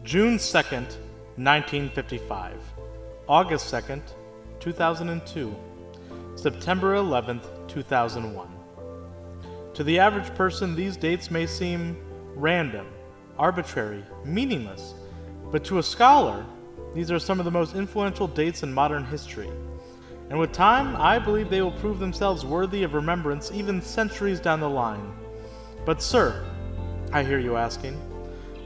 June 2nd, 1955, August 2nd, 2002, September 11th, 2001. To the average person, these dates may seem random, arbitrary, meaningless, but to a scholar, these are some of the most influential dates in modern history. And with time, I believe they will prove themselves worthy of remembrance even centuries down the line. But sir, I hear you asking,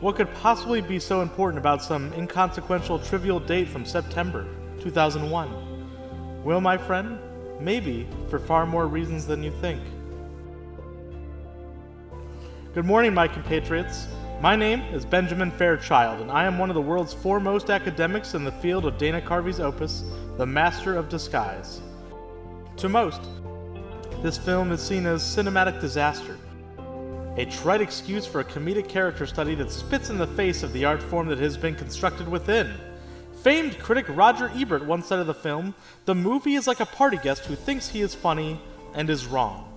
what could possibly be so important about some inconsequential trivial date from September 2001? Well, my friend, maybe for far more reasons than you think. Good morning, my compatriots. My name is Benjamin Fairchild, and I am one of the world's foremost academics in the field of Dana Carvey's opus, The Master of Disguise. To most, this film is seen as cinematic disaster, a trite excuse for a comedic character study that spits in the face of the art form that has been constructed within. Famed critic Roger Ebert once said of the film, "The movie is like a party guest who thinks he is funny and is wrong."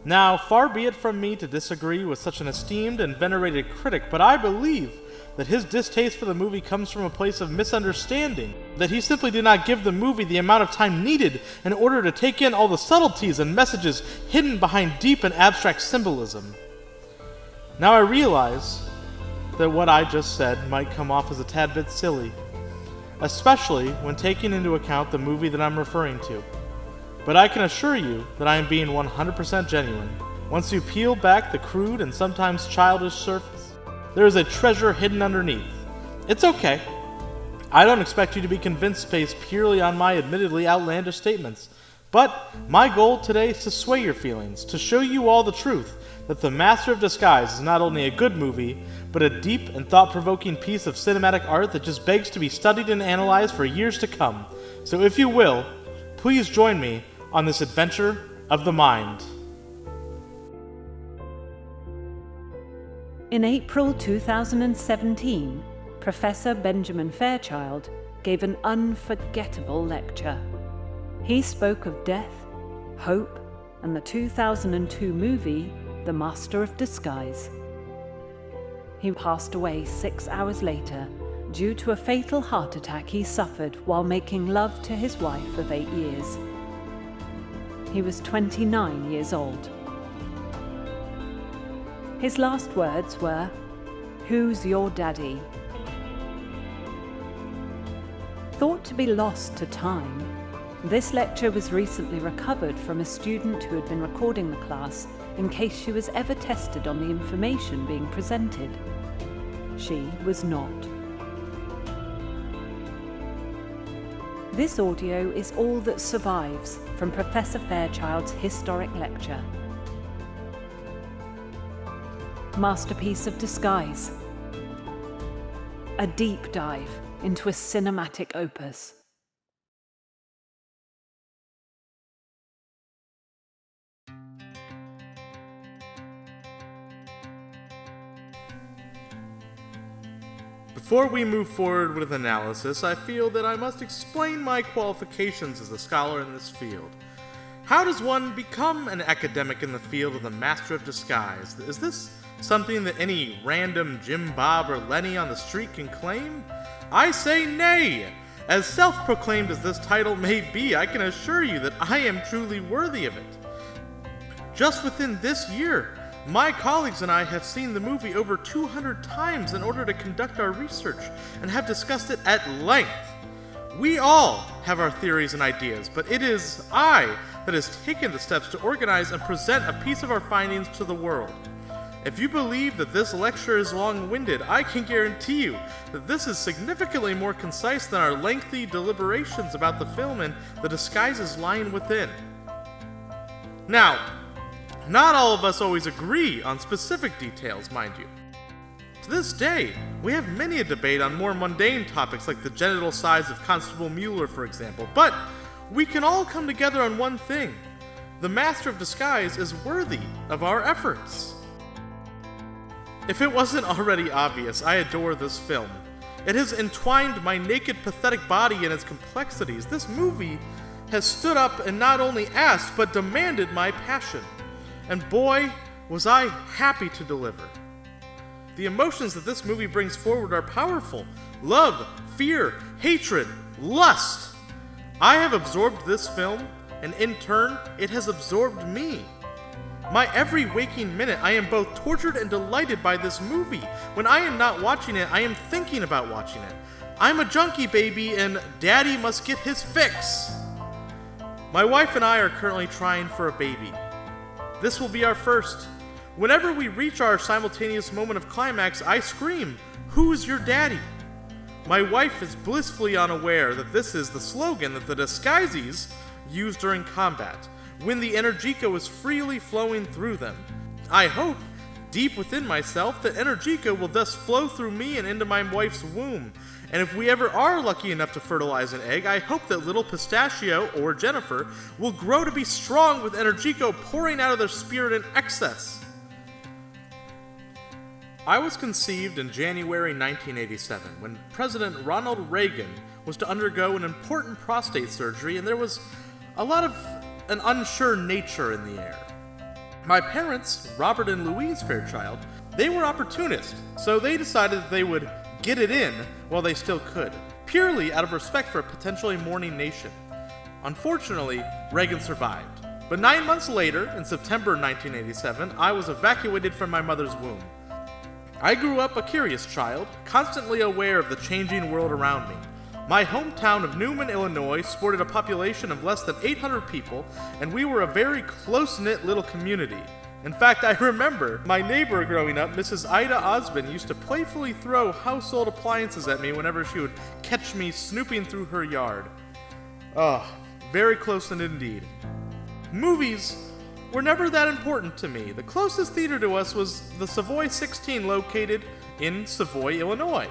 Now, far be it from me to disagree with such an esteemed and venerated critic, but I believe that his distaste for the movie comes from a place of misunderstanding, that he simply did not give the movie the amount of time needed in order to take in all the subtleties and messages hidden behind deep and abstract symbolism. Now I realize that what I just said might come off as a tad bit silly, especially when taking into account the movie that I'm referring to. But I can assure you that I am being 100% genuine. Once you peel back the crude and sometimes childish surface, there is a treasure hidden underneath. It's okay. I don't expect you to be convinced based purely on my admittedly outlandish statements. But my goal today is to sway your feelings, to show you all the truth, that The Master of Disguise is not only a good movie, but a deep and thought-provoking piece of cinematic art that just begs to be studied and analyzed for years to come. So if you will, please join me on this adventure of the mind. In April 2017, Professor Benjamin Fairchild gave an unforgettable lecture. He spoke of death, hope, and the 2002 movie, The Master of Disguise. He passed away 6 hours later due to a fatal heart attack he suffered while making love to his wife of 8 years. He was 29 years old. His last words were, "Who's your daddy?" Thought to be lost to time, this lecture was recently recovered from a student who had been recording the class in case she was ever tested on the information being presented. She was not. This audio is all that survives from Professor Fairchild's historic lecture. Masterpiece of Disguise. A deep dive into a cinematic opus. Before we move forward with analysis, I feel that I must explain my qualifications as a scholar in this field. How does one become an academic in the field of the Master of Disguise? Is this something that any random Jim Bob or Lenny on the street can claim? I say nay! As self-proclaimed as this title may be, I can assure you that I am truly worthy of it. Just within this year, my colleagues and I have seen the movie over 200 times in order to conduct our research and have discussed it at length. We all have our theories and ideas, but it is I that has taken the steps to organize and present a piece of our findings to the world. If you believe that this lecture is long-winded, I can guarantee you that this is significantly more concise than our lengthy deliberations about the film and the disguises lying within. Now, not all of us always agree on specific details, mind you. To this day, we have many a debate on more mundane topics like the genital size of Constable Mueller, for example, but we can all come together on one thing. The Master of Disguise is worthy of our efforts. If it wasn't already obvious, I adore this film. It has entwined my naked, pathetic body in its complexities. This movie has stood up and not only asked, but demanded my passion. And boy, was I happy to deliver. The emotions that this movie brings forward are powerful. Love, fear, hatred, lust. I have absorbed this film, and in turn, it has absorbed me. My every waking minute, I am both tortured and delighted by this movie. When I am not watching it, I am thinking about watching it. I'm a junkie, baby, and Daddy must get his fix. My wife and I are currently trying for a baby. This will be our first. Whenever we reach our simultaneous moment of climax, I scream, "Who's your daddy?" My wife is blissfully unaware that this is the slogan that the disguises use during combat, when the Energica is freely flowing through them. I hope, deep within myself, that Energica will thus flow through me and into my wife's womb. And if we ever are lucky enough to fertilize an egg, I hope that little Pistachio, or Jennifer, will grow to be strong with Energica pouring out of their spirit in excess. I was conceived in January 1987, when President Ronald Reagan was to undergo an important prostate surgery, and there was a lot of an unsure nature in the air. My parents, Robert and Louise Fairchild, they were opportunists, so they decided that they would get it in while they still could, purely out of respect for a potentially mourning nation. Unfortunately, Reagan survived. But 9 months later, in September 1987, I was evacuated from my mother's womb. I grew up a curious child, constantly aware of the changing world around me. My hometown of Newman, Illinois, sported a population of less than 800 people, and we were a very close-knit little community. In fact, I remember my neighbor growing up, Mrs. Ida Osmond, used to playfully throw household appliances at me whenever she would catch me snooping through her yard. Very close-knit indeed. Movies were never that important to me. The closest theater to us was the Savoy 16, located in Savoy, Illinois.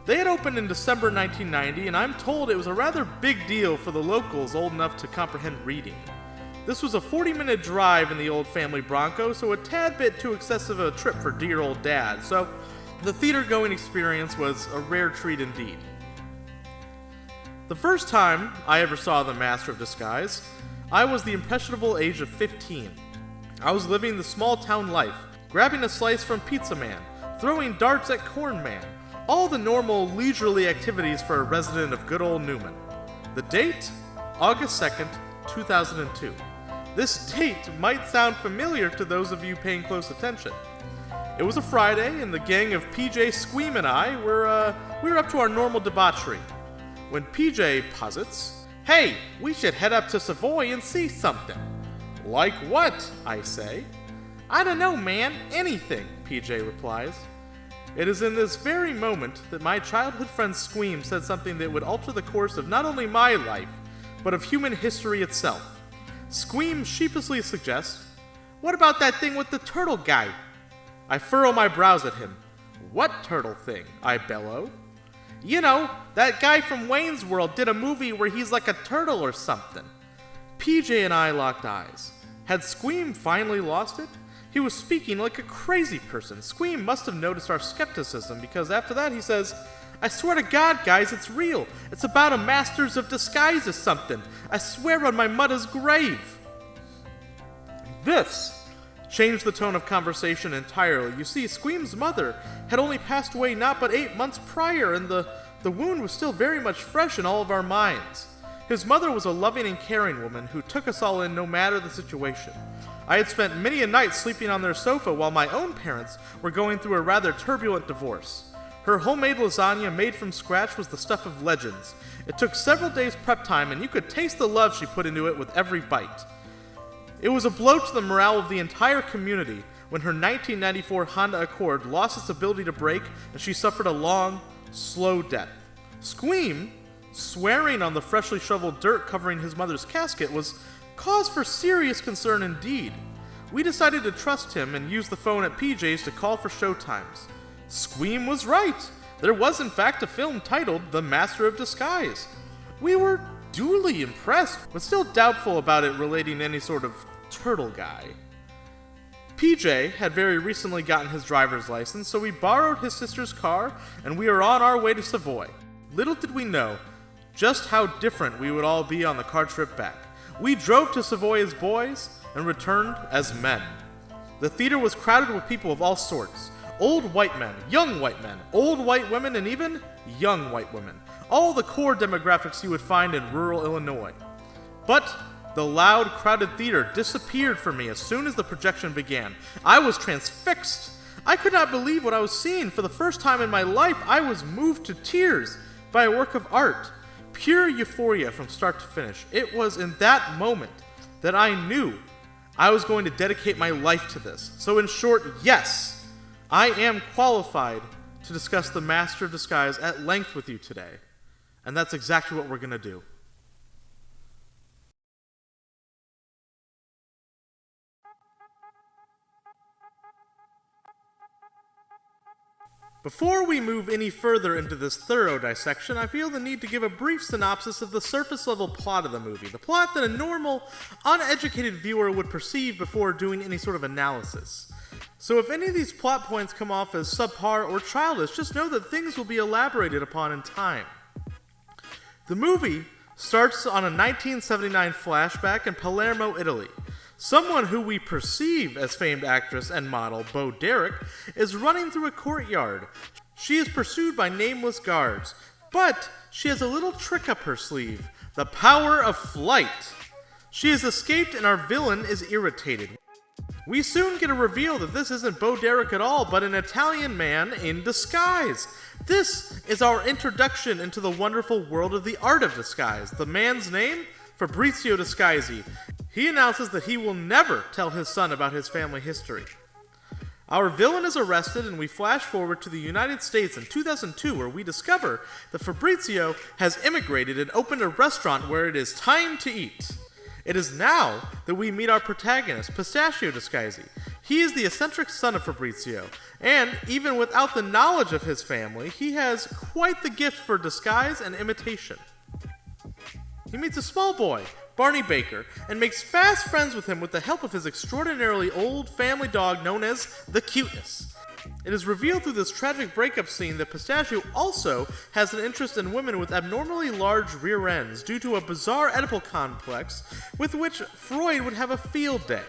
They had opened in December 1990, and I'm told it was a rather big deal for the locals old enough to comprehend reading. This was a 40-minute drive in the old family Bronco, so a tad bit too excessive a trip for dear old Dad, so the theater-going experience was a rare treat indeed. The first time I ever saw The Master of Disguise, I was the impressionable age of 15. I was living the small-town life, grabbing a slice from Pizza Man, throwing darts at Corn Man, all the normal leisurely activities for a resident of good old Newman. The date? August 2nd, 2002. This date might sound familiar to those of you paying close attention. It was a Friday, and the gang of PJ Squeam and I were up to our normal debauchery, when PJ posits, "Hey, we should head up to Savoy and see something." "Like what?" I say. "I don't know, man. Anything," PJ replies. It is in this very moment that my childhood friend Squeam said something that would alter the course of not only my life, but of human history itself. Squeam sheepishly suggests, "What about that thing with the turtle guy?" I furrow my brows at him. "What turtle thing?" I bellow. "You know, that guy from Wayne's World did a movie where he's like a turtle or something." PJ and I locked eyes. Had Squeam finally lost it? He was speaking like a crazy person. Squeam must have noticed our skepticism, because after that he says, "I swear to God, guys, it's real. It's about a Masters of Disguise or something. I swear on my mother's grave." This changed the tone of conversation entirely. You see, Squeam's mother had only passed away not but 8 months prior, and the wound was still very much fresh in all of our minds. His mother was a loving and caring woman who took us all in no matter the situation. I had spent many a night sleeping on their sofa while my own parents were going through a rather turbulent divorce. Her homemade lasagna made from scratch was the stuff of legends. It took several days prep time, and you could taste the love she put into it with every bite. It was a blow to the morale of the entire community when her 1994 Honda Accord lost its ability to brake, and she suffered a long, slow death. Squeam, swearing on the freshly shoveled dirt covering his mother's casket, was cause for serious concern indeed. We decided to trust him and use the phone at PJ's to call for showtimes. Squeam was right. There was in fact a film titled The Master of Disguise. We were duly impressed, but still doubtful about it relating to any sort of turtle guy. PJ had very recently gotten his driver's license, so we borrowed his sister's car, and we were on our way to Savoy. Little did we know just how different we would all be on the car trip back. We drove to Savoy as boys and returned as men. The theater was crowded with people of all sorts. Old white men, young white men, old white women, and even young white women. All the core demographics you would find in rural Illinois. But the loud, crowded theater disappeared for me as soon as the projection began. I was transfixed. I could not believe what I was seeing. For the first time in my life, I was moved to tears by a work of art. Pure euphoria from start to finish. It was in that moment that I knew I was going to dedicate my life to this. So in short, yes, I am qualified to discuss The Master of Disguise at length with you today. And that's exactly what we're going to do. Before we move any further into this thorough dissection, I feel the need to give a brief synopsis of the surface-level plot of the movie, the plot that a normal, uneducated viewer would perceive before doing any sort of analysis. So if any of these plot points come off as subpar or childish, just know that things will be elaborated upon in time. The movie starts on a 1979 flashback in Palermo, Italy. Someone who we perceive as famed actress and model Bo Derek is running through a courtyard. She is pursued by nameless guards, but she has a little trick up her sleeve, the power of flight. She has escaped and our villain is irritated. We soon get a reveal that this isn't Bo Derek at all, but an Italian man in disguise. This is our introduction into the wonderful world of the art of disguise. The man's name? Fabrizio Disguisi. He announces that he will never tell his son about his family history. Our villain is arrested, and we flash forward to the United States in 2002, where we discover that Fabrizio has immigrated and opened a restaurant where it is time to eat. It is now that we meet our protagonist, Pistachio Disguisi. He is the eccentric son of Fabrizio, and even without the knowledge of his family, he has quite the gift for disguise and imitation. He meets a small boy, Barney Baker, and makes fast friends with him with the help of his extraordinarily old family dog known as the Cuteness. It is revealed through this tragic breakup scene that Pistachio also has an interest in women with abnormally large rear ends due to a bizarre Oedipal complex with which Freud would have a field day.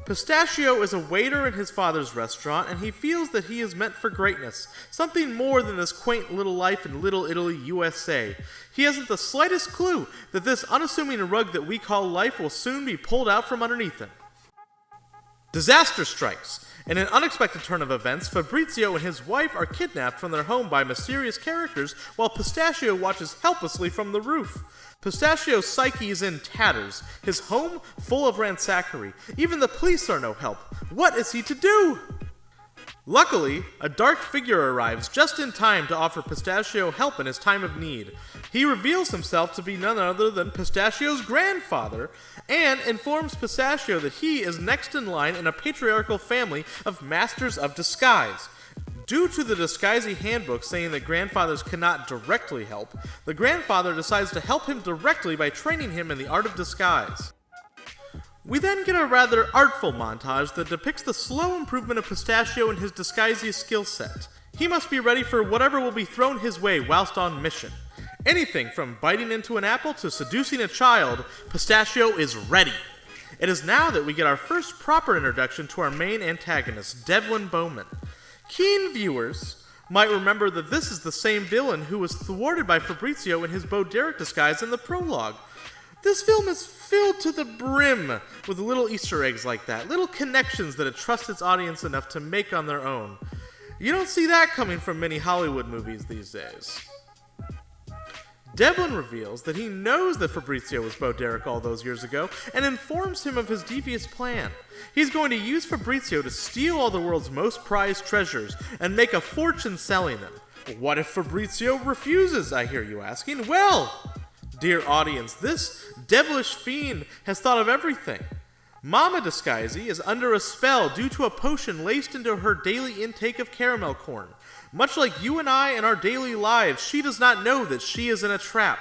Pistachio is a waiter in his father's restaurant, and he feels that he is meant for greatness, something more than this quaint little life in Little Italy, USA. He hasn't the slightest clue that this unassuming rug that we call life will soon be pulled out from underneath him. Disaster strikes. In an unexpected turn of events, Fabrizio and his wife are kidnapped from their home by mysterious characters while Pistachio watches helplessly from the roof. Pistachio's psyche is in tatters, his home full of ransackery. Even the police are no help. What is he to do? Luckily, a dark figure arrives just in time to offer Pistachio help in his time of need. He reveals himself to be none other than Pistachio's grandfather, and informs Pistachio that he is next in line in a patriarchal family of masters of disguise. Due to the Disguisey handbook saying that grandfathers cannot directly help, the grandfather decides to help him directly by training him in the art of disguise. We then get a rather artful montage that depicts the slow improvement of Pistachio in his Disguisey skill set. He must be ready for whatever will be thrown his way whilst on mission. Anything from biting into an apple to seducing a child, Pistachio is ready. It is now that we get our first proper introduction to our main antagonist, Devlin Bowman. Keen viewers might remember that this is the same villain who was thwarted by Fabrizio in his Bo Derek disguise in the prologue. This film is filled to the brim with little Easter eggs like that, little connections that it trusts its audience enough to make on their own. You don't see that coming from many Hollywood movies these days. Devlin reveals that he knows that Fabrizio was Bo Derek all those years ago and informs him of his devious plan. He's going to use Fabrizio to steal all the world's most prized treasures and make a fortune selling them. What if Fabrizio refuses, I hear you asking? Well, dear audience, this devilish fiend has thought of everything. Mama Disguisey is under a spell due to a potion laced into her daily intake of caramel corn. Much like you and I in our daily lives, she does not know that she is in a trap.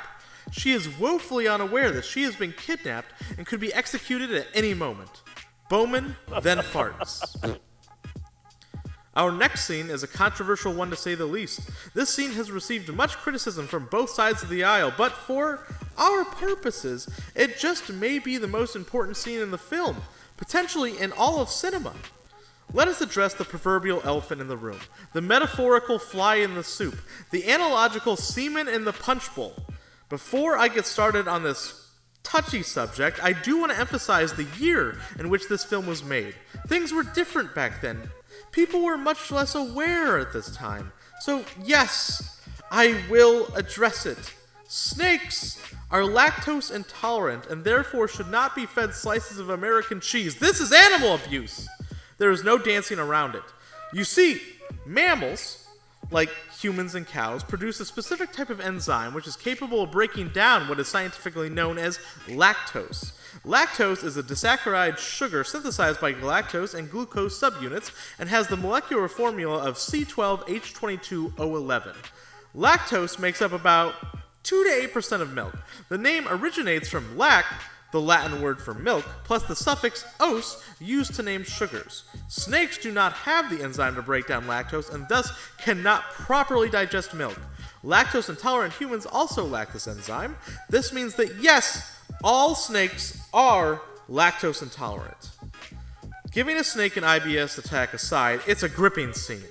She is woefully unaware that she has been kidnapped and could be executed at any moment. Bowman then farts. Our next scene is a controversial one to say the least. This scene has received much criticism from both sides of the aisle, but for our purposes, it just may be the most important scene in the film, potentially in all of cinema. Let us address the proverbial elephant in the room, the metaphorical fly in the soup, the analogical semen in the punch bowl. Before I get started on this touchy subject, I do want to emphasize the year in which this film was made. Things were different back then. People were much less aware at this time. So yes, I will address it. Snakes are lactose intolerant and therefore should not be fed slices of American cheese. This is animal abuse. There is no dancing around it. You see, mammals, like humans and cows, produce a specific type of enzyme which is capable of breaking down what is scientifically known as lactose. Lactose is a disaccharide sugar synthesized by galactose and glucose subunits and has the molecular formula of C12H22O11. Lactose makes up about 2 to 8% of milk. The name originates from lac, the Latin word for milk, plus the suffix -ose used to name sugars. Snakes do not have the enzyme to break down lactose and thus cannot properly digest milk. Lactose intolerant humans also lack this enzyme. This means that yes, all snakes are lactose intolerant. Giving a snake an IBS attack aside, it's a gripping scene.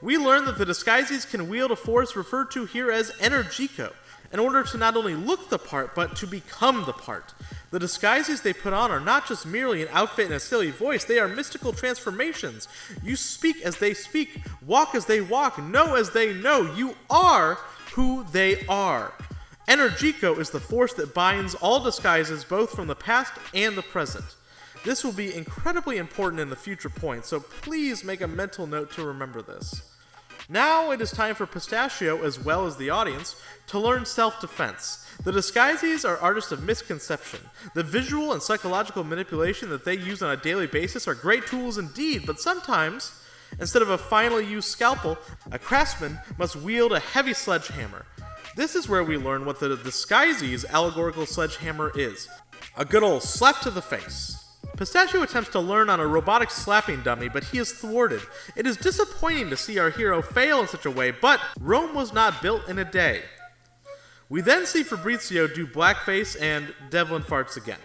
We learn that the disguises can wield a force referred to here as energico, in order to not only look the part, but to become the part. The disguises they put on are not just merely an outfit and a silly voice, they are mystical transformations. You speak as they speak, walk as they walk, know as they know. You are who they are. Energico is the force that binds all disguises both from the past and the present. This will be incredibly important in the future points, so please make a mental note to remember this. Now it is time for Pistachio, as well as the audience, to learn self-defense. The disguises are artists of misconception. The visual and psychological manipulation that they use on a daily basis are great tools indeed, but sometimes, instead of a finely used scalpel, a craftsman must wield a heavy sledgehammer. This is where we learn what the disguise's allegorical sledgehammer is. A good old slap to the face. Pistachio attempts to learn on a robotic slapping dummy, but he is thwarted. It is disappointing to see our hero fail in such a way, but Rome was not built in a day. We then see Fabrizio do blackface and Devlin farts again.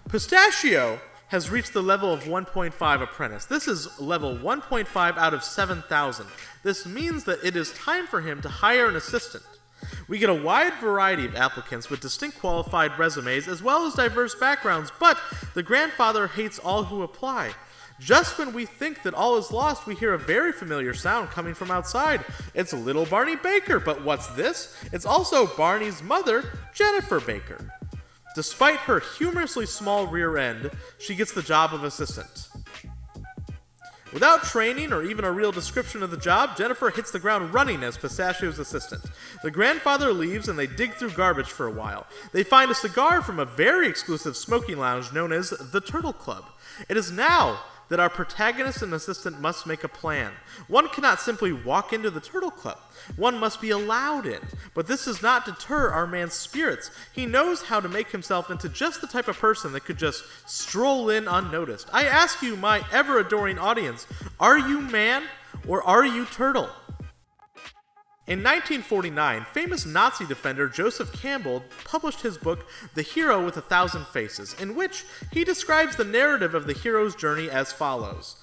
Pistachio has reached the level of 1.5 apprentice. This is level 1.5 out of 7,000. This means that it is time for him to hire an assistant. We get a wide variety of applicants with distinct qualified resumes as well as diverse backgrounds, but the grandfather hates all who apply. Just when we think that all is lost, we hear a very familiar sound coming from outside. It's little Barney Baker, but what's this? It's also Barney's mother, Jennifer Baker. Despite her humorously small rear end, she gets the job of assistant. Without training or even a real description of the job, Jennifer hits the ground running as Pistachio's assistant. The grandfather leaves and they dig through garbage for a while. They find a cigar from a very exclusive smoking lounge known as the Turtle Club. It is now that our protagonist and assistant must make a plan. One cannot simply walk into the Turtle Club. One must be allowed in. But this does not deter our man's spirits. He knows how to make himself into just the type of person that could just stroll in unnoticed. I ask you, my ever-adoring audience, are you man or are you turtle? In 1949, famous Nazi defender Joseph Campbell published his book, The Hero with 1,000 Faces, in which he describes the narrative of the hero's journey as follows.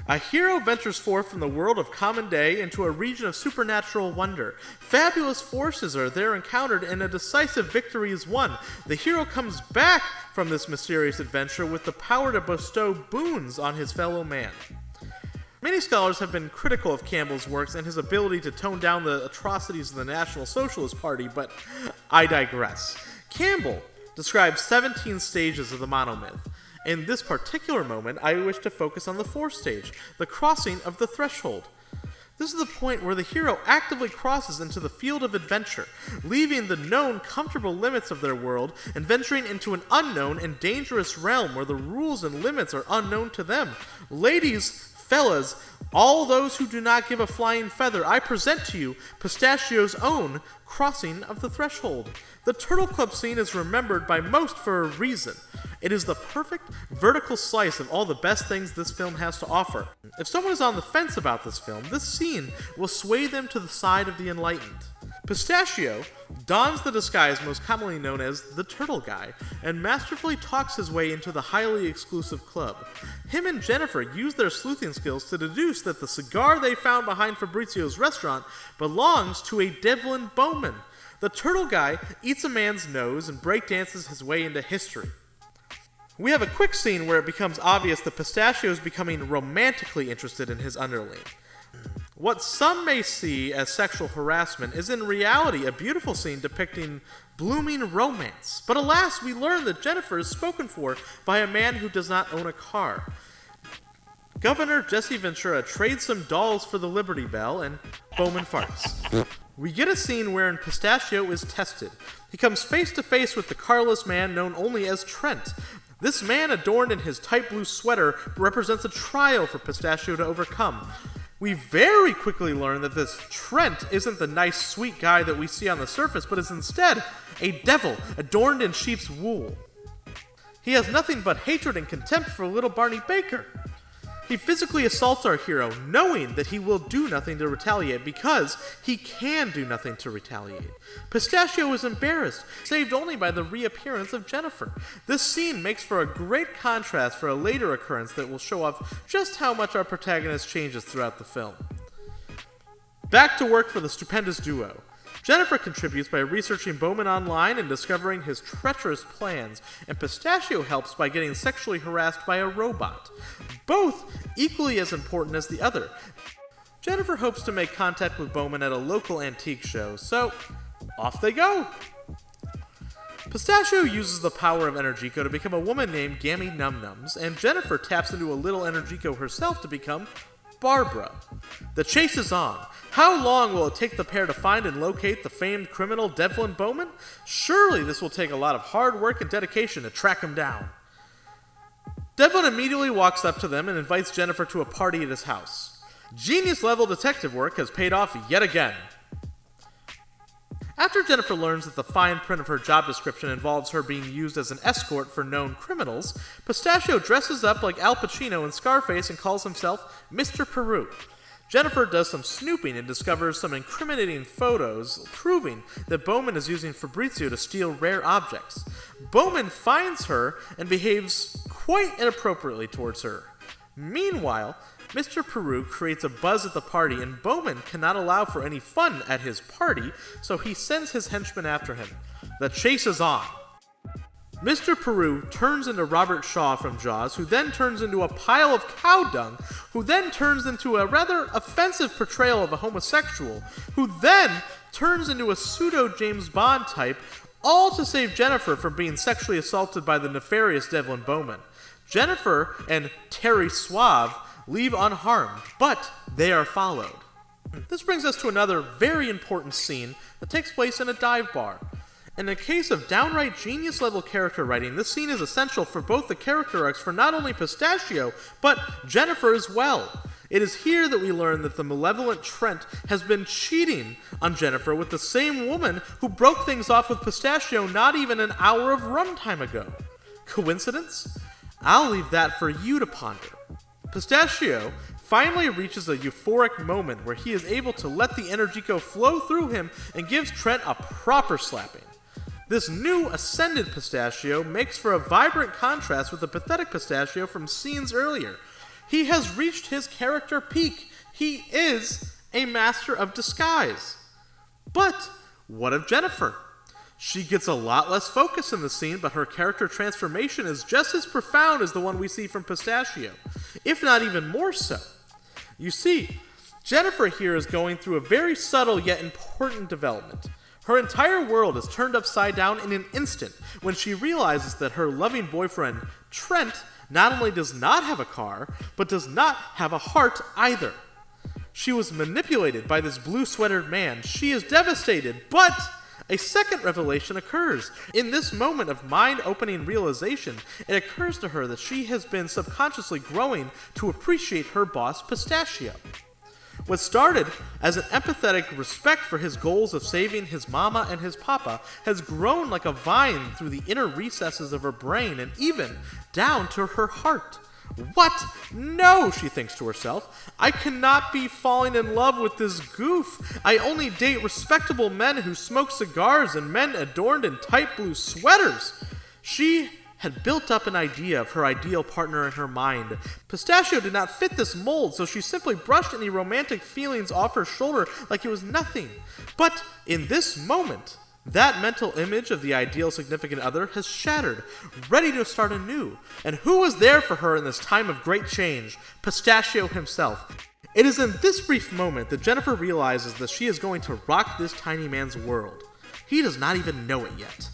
A hero ventures forth from the world of common day into a region of supernatural wonder. Fabulous forces are there encountered and a decisive victory is won. The hero comes back from this mysterious adventure with the power to bestow boons on his fellow man. Many scholars have been critical of Campbell's works and his ability to tone down the atrocities of the National Socialist Party, but I digress. Campbell describes 17 stages of the monomyth. In this particular moment, I wish to focus on the fourth stage, the crossing of the threshold. This is the point where the hero actively crosses into the field of adventure, leaving the known, comfortable limits of their world and venturing into an unknown and dangerous realm where the rules and limits are unknown to them. Ladies Fellas, all those who do not give a flying feather, I present to you Pistachio's own Crossing of the Threshold. The Turtle Club scene is remembered by most for a reason. It is the perfect vertical slice of all the best things this film has to offer. If someone is on the fence about this film, this scene will sway them to the side of the enlightened. Pistachio dons the disguise most commonly known as the Turtle Guy, and masterfully talks his way into the highly exclusive club. Him and Jennifer use their sleuthing skills to deduce that the cigar they found behind Fabrizio's restaurant belongs to a Devlin Bowman. The Turtle Guy eats a man's nose and breakdances his way into history. We have a quick scene where it becomes obvious that Pistachio is becoming romantically interested in his underling. What some may see as sexual harassment is in reality a beautiful scene depicting blooming romance. But alas, we learn that Jennifer is spoken for by a man who does not own a car. Governor Jesse Ventura trades some dolls for the Liberty Bell, and Bowman farts. We get a scene wherein Pistachio is tested. He comes face to face with the carless man known only as Trent. This man, adorned in his tight blue sweater, represents a trial for Pistachio to overcome. We very quickly learn that this Trent isn't the nice, sweet guy that we see on the surface, but is instead a devil adorned in sheep's wool. He has nothing but hatred and contempt for little Barney Baker. He physically assaults our hero, knowing that he will do nothing to retaliate because he can do nothing to retaliate. Pistachio is embarrassed, saved only by the reappearance of Jennifer. This scene makes for a great contrast for a later occurrence that will show off just how much our protagonist changes throughout the film. Back to work for the stupendous duo. Jennifer contributes by researching Bowman online and discovering his treacherous plans, and Pistachio helps by getting sexually harassed by a robot. Both equally as important as the other. Jennifer hopes to make contact with Bowman at a local antique show, so off they go! Pistachio uses the power of Energico to become a woman named Gammy Numnums, and Jennifer taps into a little Energico herself to become Barbara. The chase is on. How long will it take the pair to find and locate the famed criminal Devlin Bowman? Surely this will take a lot of hard work and dedication to track him down. Devlin immediately walks up to them and invites Jennifer to a party at his house. Genius-level detective work has paid off yet again. After Jennifer learns that the fine print of her job description involves her being used as an escort for known criminals, Pistachio dresses up like Al Pacino in Scarface and calls himself Mr. Peru. Jennifer does some snooping and discovers some incriminating photos proving that Bowman is using Fabrizio to steal rare objects. Bowman finds her and behaves quite inappropriately towards her. Meanwhile, Mr. Peru creates a buzz at the party, and Bowman cannot allow for any fun at his party, so he sends his henchmen after him. The chase is on. Mr. Peru turns into Robert Shaw from Jaws, who then turns into a pile of cow dung, who then turns into a rather offensive portrayal of a homosexual, who then turns into a pseudo-James Bond type, all to save Jennifer from being sexually assaulted by the nefarious Devlin Bowman. Jennifer and Terry Suave leave unharmed, but they are followed. This brings us to another very important scene that takes place in a dive bar. In a case of downright genius-level character writing, this scene is essential for both the character arcs for not only Pistachio, but Jennifer as well. It is here that we learn that the malevolent Trent has been cheating on Jennifer with the same woman who broke things off with Pistachio not even an hour of runtime ago. Coincidence? I'll leave that for you to ponder. Pistachio finally reaches a euphoric moment where he is able to let the Energico flow through him and gives Trent a proper slapping. This new ascended Pistachio makes for a vibrant contrast with the pathetic Pistachio from scenes earlier. He has reached his character peak. He is a master of disguise. But what of Jennifer? She gets a lot less focus in the scene, but her character transformation is just as profound as the one we see from Pistachio, if not even more so. You see, Jennifer here is going through a very subtle yet important development. Her entire world is turned upside down in an instant when she realizes that her loving boyfriend, Trent, not only does not have a car, but does not have a heart either. She was manipulated by this blue-sweatered man. She is devastated, but A second revelation occurs. In this moment of mind-opening realization, it occurs to her that she has been subconsciously growing to appreciate her boss, Pistachio. What started as an empathetic respect for his goals of saving his mama and his papa has grown like a vine through the inner recesses of her brain and even down to her heart. What? No, she thinks to herself. I cannot be falling in love with this goof. I only date respectable men who smoke cigars and men adorned in tight blue sweaters. She had built up an idea of her ideal partner in her mind. Pistachio did not fit this mold, so she simply brushed any romantic feelings off her shoulder like it was nothing. But in this moment, that mental image of the ideal significant other has shattered, ready to start anew. And who was there for her in this time of great change? Pistachio himself. It is in this brief moment that Jennifer realizes that she is going to rock this tiny man's world. He does not even know it yet.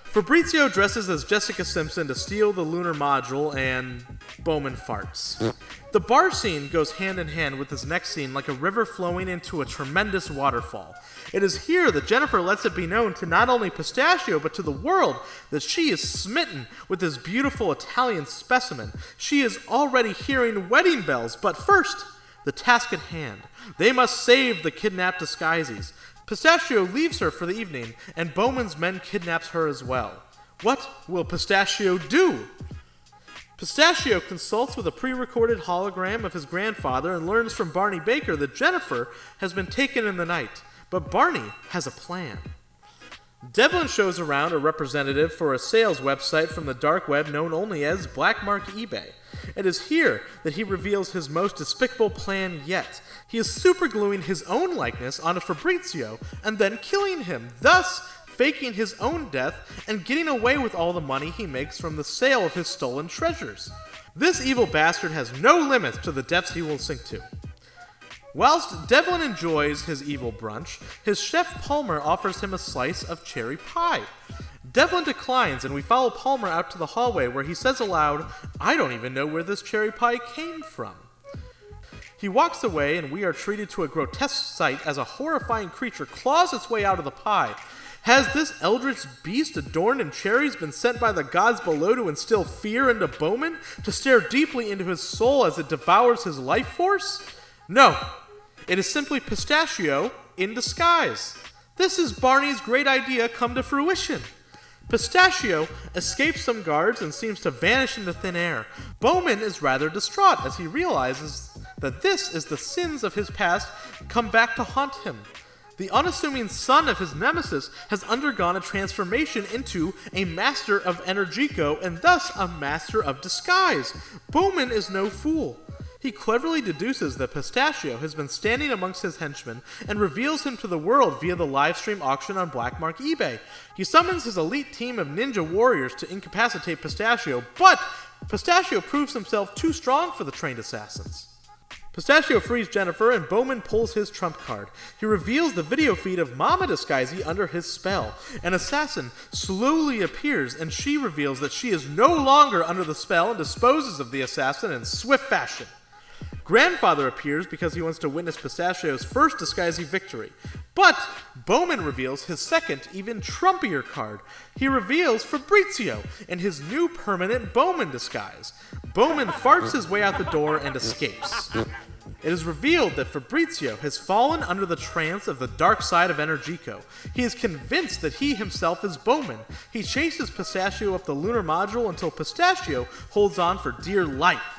Fabrizio dresses as Jessica Simpson to steal the lunar module, and Bowman farts. The bar scene goes hand in hand with this next scene like a river flowing into a tremendous waterfall. It is here that Jennifer lets it be known to not only Pistachio but to the world that she is smitten with this beautiful Italian specimen. She is already hearing wedding bells, but first, the task at hand. They must save the kidnapped disguises. Pistachio leaves her for the evening, and Bowman's men kidnaps her as well. What will Pistachio do? Pistachio consults with a pre-recorded hologram of his grandfather and learns from Barney Baker that Jennifer has been taken in the night, but Barney has a plan. Devlin shows around a representative for a sales website from the dark web known only as Black Mark eBay. It is here that he reveals his most despicable plan yet. He is supergluing his own likeness onto Fabrizio and then killing him, thus faking his own death and getting away with all the money he makes from the sale of his stolen treasures. This evil bastard has no limits to the depths he will sink to. Whilst Devlin enjoys his evil brunch, his chef Palmer offers him a slice of cherry pie. Devlin declines, and we follow Palmer out to the hallway where he says aloud, "I don't even know where this cherry pie came from." He walks away, and we are treated to a grotesque sight as a horrifying creature claws its way out of the pie. Has this eldritch beast adorned in cherries been sent by the gods below to instill fear into Bowman, to stare deeply into his soul as it devours his life force? No, it is simply Pistachio in disguise. This is Barney's great idea come to fruition. Pistachio escapes some guards and seems to vanish into thin air. Bowman is rather distraught as he realizes that this is the sins of his past come back to haunt him. The unassuming son of his nemesis has undergone a transformation into a master of Energico and thus a master of disguise. Bowman is no fool. He cleverly deduces that Pistachio has been standing amongst his henchmen and reveals him to the world via the livestream auction on Black Mark eBay. He summons his elite team of ninja warriors to incapacitate Pistachio, but Pistachio proves himself too strong for the trained assassins. Pistachio frees Jennifer, and Bowman pulls his trump card. He reveals the video feed of Mama Disguisey under his spell. An assassin slowly appears, and she reveals that she is no longer under the spell and disposes of the assassin in swift fashion. Grandfather appears because he wants to witness Pistachio's first Disguisey victory. But Bowman reveals his second, even trumpier card. He reveals Fabrizio in his new permanent Bowman disguise. Bowman farts his way out the door and escapes. It is revealed that Fabrizio has fallen under the trance of the dark side of Energico. He is convinced that he himself is Bowman. He chases Pistachio up the lunar module until Pistachio holds on for dear life.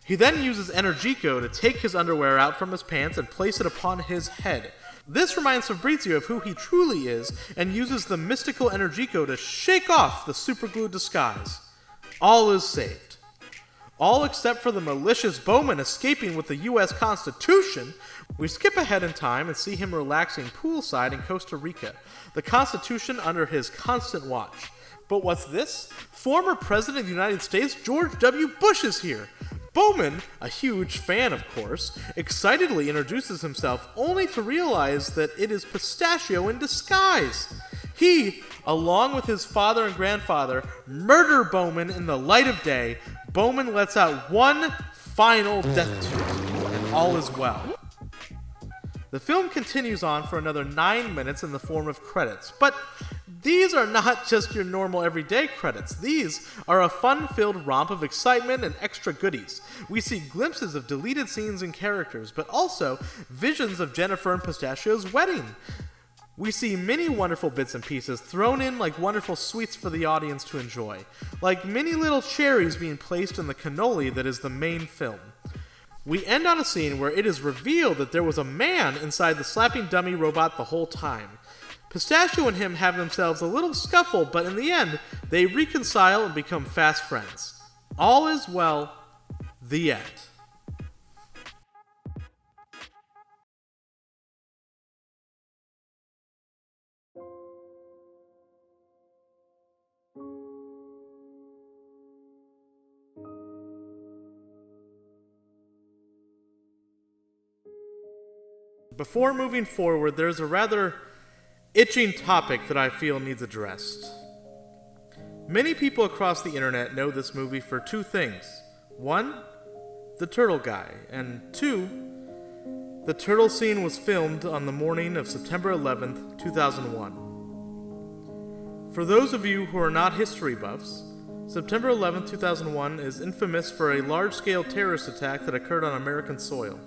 He then uses Energico to take his underwear out from his pants and place it upon his head. This reminds Fabrizio of who he truly is and uses the mystical Energico to shake off the superglued disguise. All is saved. All except for the malicious Bowman escaping with the U.S. Constitution. We skip ahead in time and see him relaxing poolside in Costa Rica, the Constitution under his constant watch. But what's this? Former President of the United States George W. Bush is here. Bowman, a huge fan of course, excitedly introduces himself only to realize that it is Pistachio in disguise. He, along with his father and grandfather, murder Bowman in the light of day. Bowman lets out one final death toot, and all is well. The film continues on for another 9 minutes in the form of credits, but these are not just your normal everyday credits. These are a fun-filled romp of excitement and extra goodies. We see glimpses of deleted scenes and characters, but also visions of Jennifer and Pistachio's wedding. We see many wonderful bits and pieces thrown in like wonderful sweets for the audience to enjoy, like many little cherries being placed in the cannoli that is the main film. We end on a scene where it is revealed that there was a man inside the slapping dummy robot the whole time. Pistachio and him have themselves a little scuffle, but in the end, they reconcile and become fast friends. All is well. The end. Before moving forward, there's a rather itching topic that I feel needs addressed. Many people across the internet know this movie for two things. One, the turtle guy, and two, the turtle scene was filmed on the morning of September 11th, 2001. For those of you who are not history buffs, September 11th, 2001 is infamous for a large-scale terrorist attack that occurred on American soil.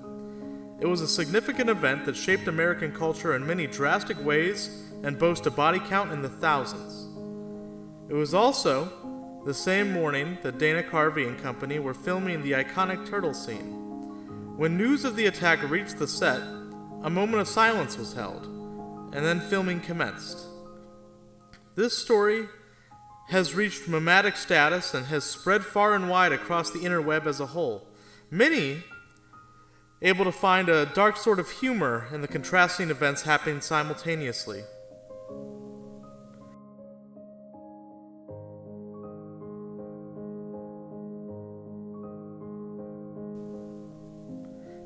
It was a significant event that shaped American culture in many drastic ways and boasts a body count in the thousands. It was also the same morning that Dana Carvey and company were filming the iconic turtle scene. When news of the attack reached the set, a moment of silence was held, and then filming commenced. This story has reached memetic status and has spread far and wide across the interweb as a whole. Many able to find a dark sort of humor in the contrasting events happening simultaneously.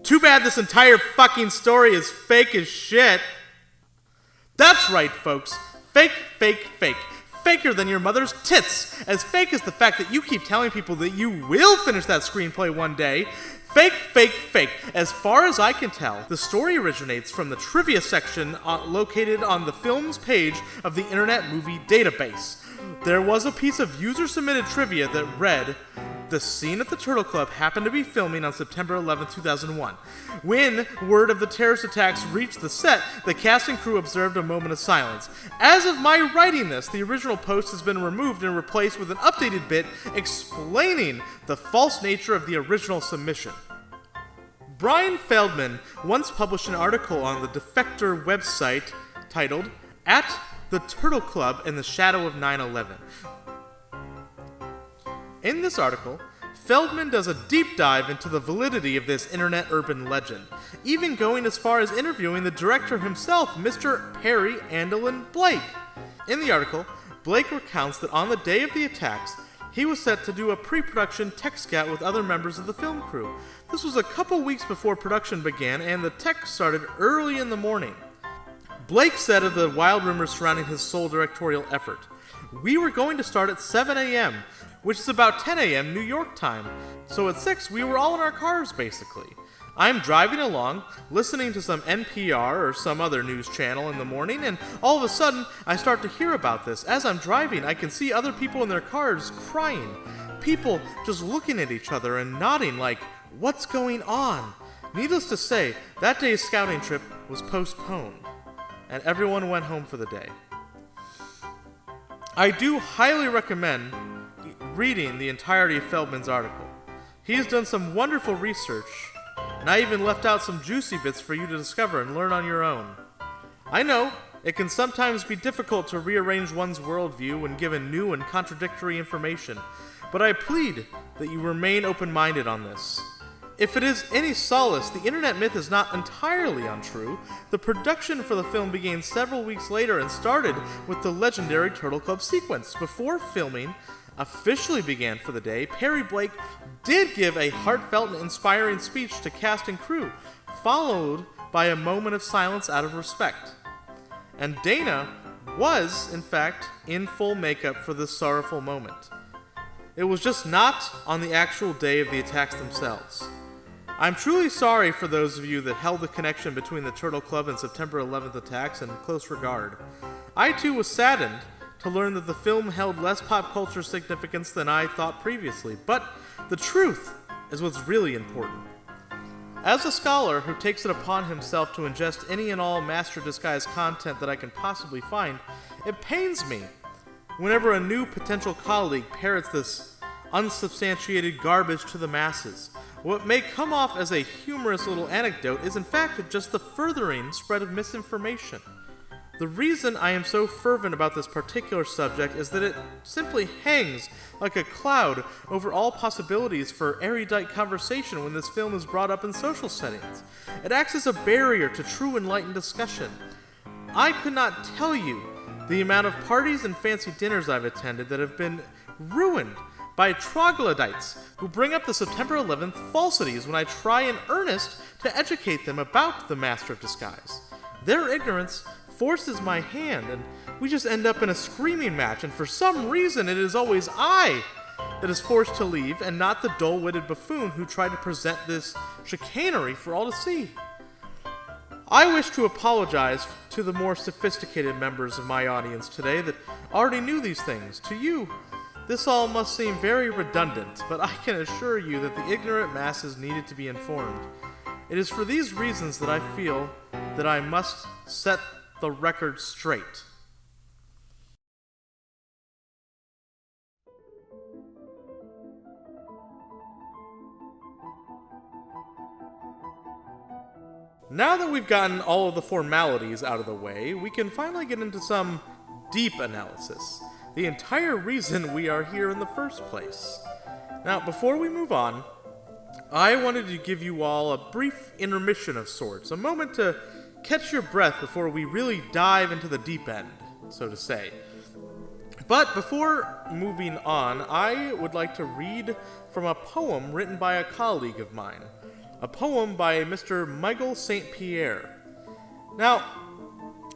Too bad this entire fucking story is fake as shit. That's right, folks. Fake, fake, fake. Faker than your mother's tits. As fake as the fact that you keep telling people that you will finish that screenplay one day. Fake, fake, fake. As far as I can tell, the story originates from the trivia section located on the film's page of the Internet Movie Database. There was a piece of user-submitted trivia that read, "The scene at the Turtle Club happened to be filming on September 11, 2001. When word of the terrorist attacks reached the set, the cast and crew observed a moment of silence. As of my writing this, the original post has been removed and replaced with an updated bit explaining the false nature of the original submission." Brian Feldman once published an article on the Defector website titled, "At the Turtle Club in the Shadow of 9/11. In this article, Feldman does a deep dive into the validity of this internet urban legend, even going as far as interviewing the director himself, Mr. Perry Andelin Blake. In the article, Blake recounts that on the day of the attacks, he was set to do a pre-production tech scout with other members of the film crew. This was a couple weeks before production began, and the tech started early in the morning. Blake said of the wild rumors surrounding his sole directorial effort, "We were going to start at 7 a.m., which is about 10 a.m. New York time. So at 6, we were all in our cars, basically. I'm driving along, listening to some NPR or some other news channel in the morning, and all of a sudden, I start to hear about this. As I'm driving, I can see other people in their cars crying. People just looking at each other and nodding like, what's going on? Needless to say, that day's scouting trip was postponed, and everyone went home for the day." I do highly recommend reading the entirety of Feldman's article. He has done some wonderful research, and I even left out some juicy bits for you to discover and learn on your own. I know, it can sometimes be difficult to rearrange one's worldview when given new and contradictory information, but I plead that you remain open-minded on this. If it is any solace, the internet myth is not entirely untrue. The production for the film began several weeks later and started with the legendary Turtle Club sequence. Before filming officially began for the day, Perry Blake did give a heartfelt and inspiring speech to cast and crew, followed by a moment of silence out of respect. And Dana was, in fact, in full makeup for this sorrowful moment. It was just not on the actual day of the attacks themselves. I'm truly sorry for those of you that held the connection between the Turtle Club and September 11th attacks in close regard. I too was saddened to learn that the film held less pop culture significance than I thought previously, but the truth is what's really important. As a scholar who takes it upon himself to ingest any and all Master of Disguise content that I can possibly find, it pains me whenever a new potential colleague parrots this unsubstantiated garbage to the masses. What may come off as a humorous little anecdote is in fact just the furthering spread of misinformation. The reason I am so fervent about this particular subject is that it simply hangs like a cloud over all possibilities for erudite conversation when this film is brought up in social settings. It acts as a barrier to true enlightened discussion. I could not tell you the amount of parties and fancy dinners I've attended that have been ruined by troglodytes who bring up the September 11th falsities when I try in earnest to educate them about the Master of Disguise. Their ignorance forces my hand, and we just end up in a screaming match, and for some reason it is always I that is forced to leave, and not the dull-witted buffoon who tried to present this chicanery for all to see. I wish to apologize to the more sophisticated members of my audience today that already knew these things. To you, this all must seem very redundant, but I can assure you that the ignorant masses needed to be informed. It is for these reasons that I feel that I must set the record straight. Now that we've gotten all of the formalities out of the way, we can finally get into some deep analysis. The entire reason we are here in the first place. Now, before we move on, I wanted to give you all a brief intermission of sorts, a moment to catch your breath before we really dive into the deep end, so to say. But before moving on, I would like to read from a poem written by a colleague of mine, a poem by Mr. Michael St. Pierre. Now,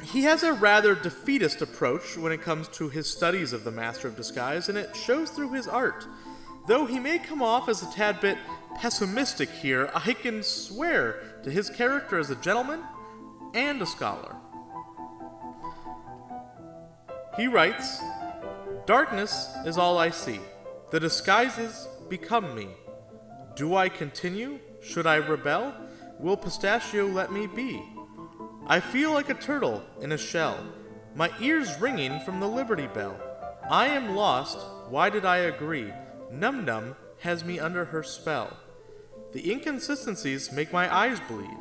he has a rather defeatist approach when it comes to his studies of the Master of Disguise, and it shows through his art. Though he may come off as a tad bit pessimistic here, I can swear to his character as a gentleman and a scholar. He writes, "Darkness is all I see. The disguises become me. Do I continue? Should I rebel? Will pistachio let me be? I feel like a turtle in a shell, my ears ringing from the Liberty Bell. I am lost, why did I agree? Num Num has me under her spell. The inconsistencies make my eyes bleed.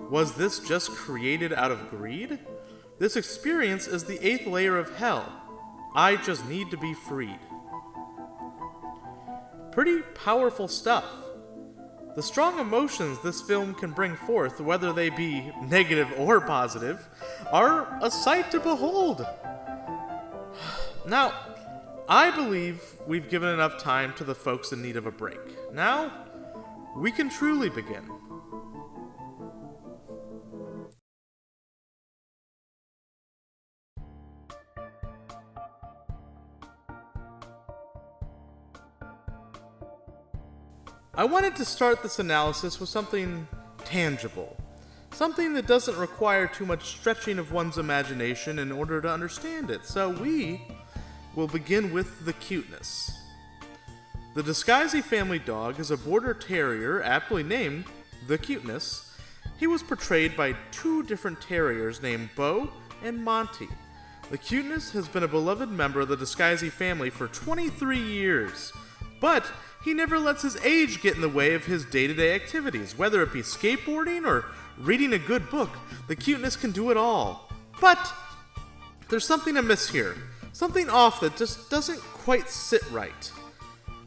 Was this just created out of greed? This experience is the 8th layer of hell. I just need to be freed." Pretty powerful stuff. The strong emotions this film can bring forth, whether they be negative or positive, are a sight to behold. Now, I believe we've given enough time to the folks in need of a break. Now, we can truly begin. I wanted to start this analysis with something tangible, something that doesn't require too much stretching of one's imagination in order to understand it, so we will begin with the Cuteness. The Disguisey family dog is a border terrier aptly named the Cuteness. He was portrayed by 2 different terriers named Bo and Monty. The Cuteness has been a beloved member of the Disguisey family for 23 years, but he never lets his age get in the way of his day-to-day activities. Whether it be skateboarding or reading a good book, the Cuteness can do it all. But there's something amiss here. Something off that just doesn't quite sit right.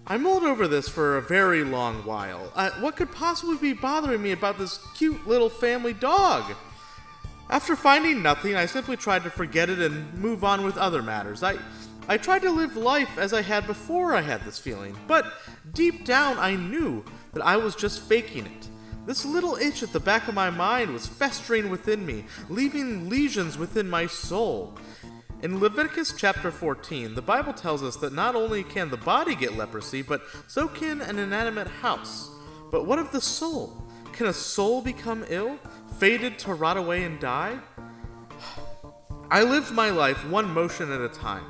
I mulled over this for a very long while. What could possibly be bothering me about this cute little family dog? After finding nothing, I simply tried to forget it and move on with other matters. I tried to live life as I had before I had this feeling, but deep down I knew that I was just faking it. This little itch at the back of my mind was festering within me, leaving lesions within my soul. In Leviticus chapter 14, the Bible tells us that not only can the body get leprosy, but so can an inanimate house. But what of the soul? can a soul become ill, fated to rot away and die? I lived my life one motion at a time,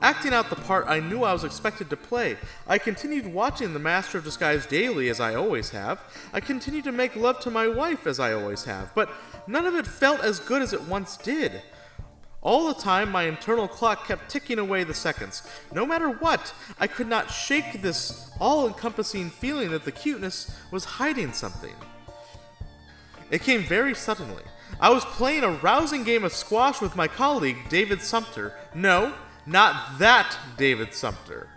acting out the part I knew I was expected to play. I continued watching The Master of Disguise daily, as I always have. I continued to make love to my wife, as I always have, but none of it felt as good as it once did. All the time, my internal clock kept ticking away the seconds. No matter what, I could not shake this all-encompassing feeling that the cuteness was hiding something. It came very suddenly. I was playing a rousing game of squash with my colleague, David Sumter. No, not that David Sumter.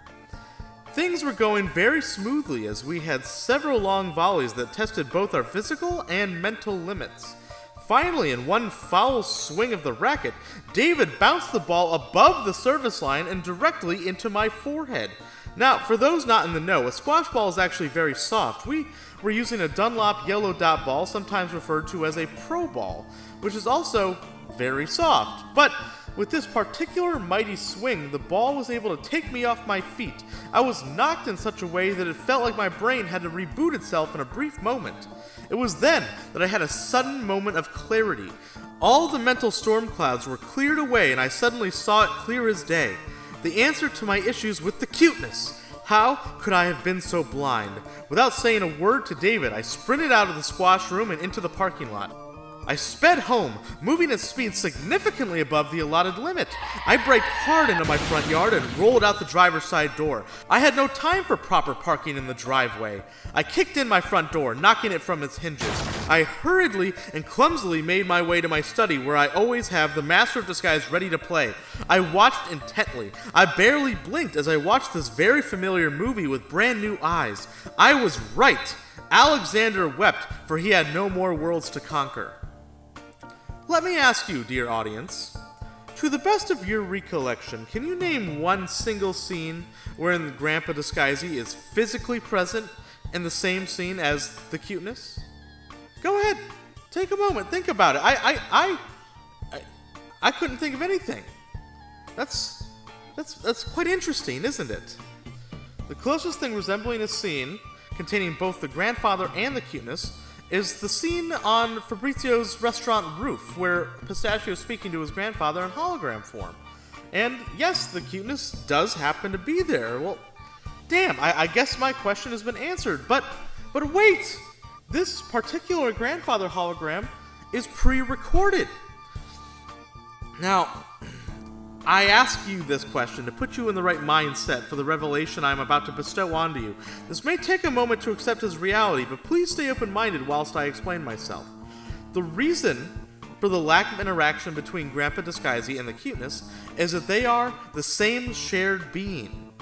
Things were going very smoothly as we had several long volleys that tested both our physical and mental limits. Finally, in one foul swing of the racket, David bounced the ball above the service line and directly into my forehead. Now, for those not in the know, a squash ball is actually very soft. We were using a Dunlop yellow dot ball, sometimes referred to as a pro ball, which is also very soft. But with this particular mighty swing, the ball was able to take me off my feet. I was knocked in such a way that it felt like my brain had to reboot itself in a brief moment. It was then that I had a sudden moment of clarity. All the mental storm clouds were cleared away, and I suddenly saw it clear as day. The answer to my issues with the cuteness. How could I have been so blind? Without saying a word to David, I sprinted out of the squash room and into the parking lot. I sped home, moving at speed significantly above the allotted limit. I braked hard into my front yard and rolled out the driver's side door. I had no time for proper parking in the driveway. I kicked in my front door, knocking it from its hinges. I hurriedly and clumsily made my way to my study, where I always have The Master of Disguise ready to play. I watched intently. I barely blinked as I watched this very familiar movie with brand new eyes. I was right. Alexander wept, for he had no more worlds to conquer. Let me ask you, dear audience, to the best of your recollection, can you name one single scene wherein Grandpa Disguisey is physically present in the same scene as the cuteness? Go ahead, take a moment, think about it. I couldn't think of anything. That's quite interesting, isn't it? The closest thing resembling a scene containing both the grandfather and the cuteness is the scene on Fabrizio's restaurant roof, where Pistachio is speaking to his grandfather in hologram form. And yes, the cuteness does happen to be there. Well, damn, I guess my question has been answered. But wait! This particular grandfather hologram is pre-recorded. Now, I ask you this question to put you in the right mindset for the revelation I am about to bestow onto you. This may take a moment to accept as reality, but please stay open-minded whilst I explain myself. The reason for the lack of interaction between Grandpa Disguisey and the cuteness is that they are the same shared being.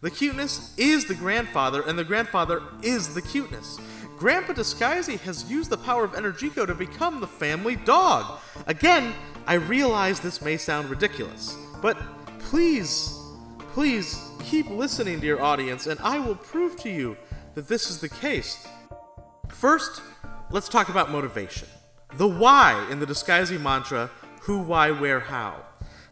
The cuteness is the grandfather, and the grandfather is the cuteness. Grandpa Disguisey has used the power of Energico to become the family dog. Again, I realize this may sound ridiculous, but please keep listening, dear audience, and I will prove to you that this is the case. First, let's talk about motivation. The why in the Disguisey mantra, who, why, where, how.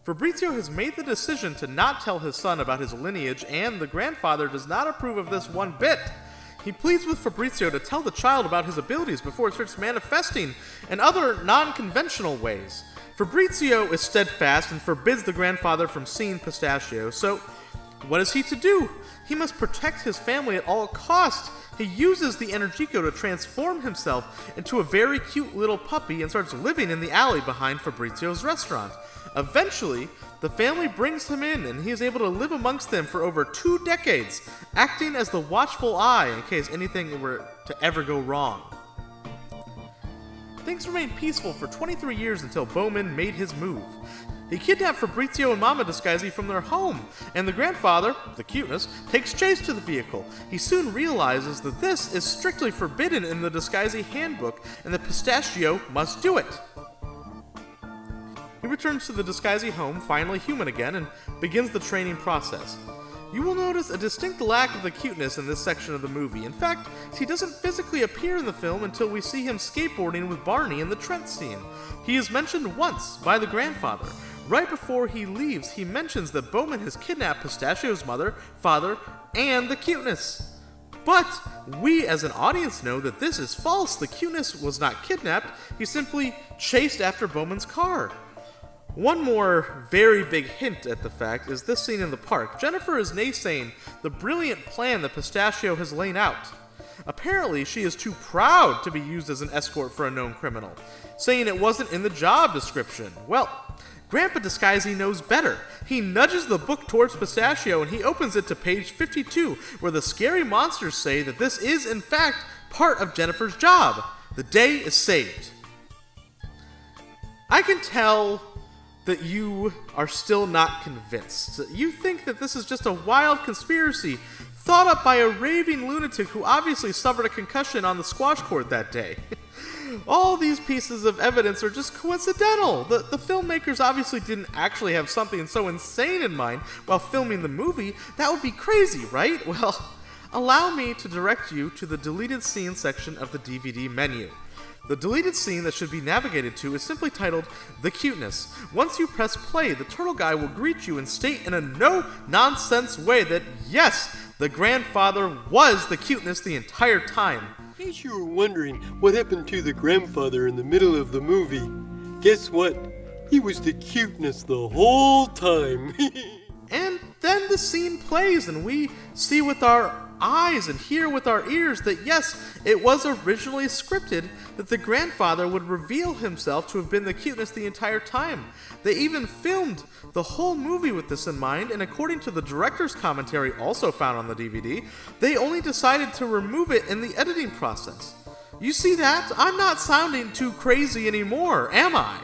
Fabrizio has made the decision to not tell his son about his lineage, and the grandfather does not approve of this one bit. He pleads with Fabrizio to tell the child about his abilities before it starts manifesting in other non-conventional ways. Fabrizio is steadfast and forbids the grandfather from seeing Pistachio, so what is he to do? He must protect his family at all costs. He uses the Energico to transform himself into a very cute little puppy and starts living in the alley behind Fabrizio's restaurant. Eventually, the family brings him in, and he is able to live amongst them for over 2 decades, acting as the watchful eye in case anything were to ever go wrong. Things remained peaceful for 23 years until Bowman made his move. He kidnapped Fabrizio and Mama Disguisey from their home, and the grandfather, the cuteness, takes chase to the vehicle. He soon realizes that this is strictly forbidden in the Disguisey handbook, and that Pistachio must do it. He returns to the Disguisey home, finally human again, and begins the training process. You will notice a distinct lack of the cuteness in this section of the movie. In fact, he doesn't physically appear in the film until we see him skateboarding with Barney in the Trent scene. He is mentioned once by the grandfather. Right before he leaves, he mentions that Bowman has kidnapped Pistachio's mother, father, and the cuteness. But we as an audience know that this is false. The Cuteness was not kidnapped, he simply chased after Bowman's car. One more very big hint at the fact is this scene in the park. Jennifer is naysaying the brilliant plan that Pistachio has laid out. Apparently, she is too proud to be used as an escort for a known criminal, saying it wasn't in the job description. Well, Grandpa Disguisey knows better. He nudges the book towards Pistachio and he opens it to page 52, where the scary monsters say that this is, in fact, part of Jennifer's job. The day is saved. I can tell that you are still not convinced. You think that this is just a wild conspiracy thought up by a raving lunatic who obviously suffered a concussion on the squash court that day. All these pieces of evidence are just coincidental. The filmmakers obviously didn't actually have something so insane in mind while filming the movie. That would be crazy, right? Well, allow me to direct you to the deleted scene section of the DVD menu. The deleted scene that should be navigated to is simply titled The Cuteness. Once you press play, the turtle guy will greet you and state in a no-nonsense way that, yes, the grandfather was the Cuteness the entire time. In case you were wondering what happened to the grandfather in the middle of the movie, guess what? He was the Cuteness the whole time. And then the scene plays and we see with our eyes and hear with our ears that yes, it was originally scripted that the grandfather would reveal himself to have been the Cuteness the entire time. They even filmed the whole movie with this in mind, and according to the director's commentary also found on the DVD, they only decided to remove it in the editing process. You see that? I'm not sounding too crazy anymore, am I?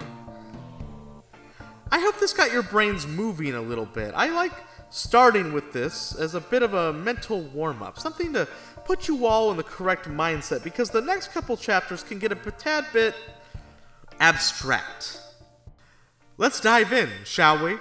I hope this got your brains moving a little bit. I like starting with this as a bit of a mental warm-up, something to put you all in the correct mindset, because the next couple chapters can get a tad bit abstract. Let's dive in, shall we?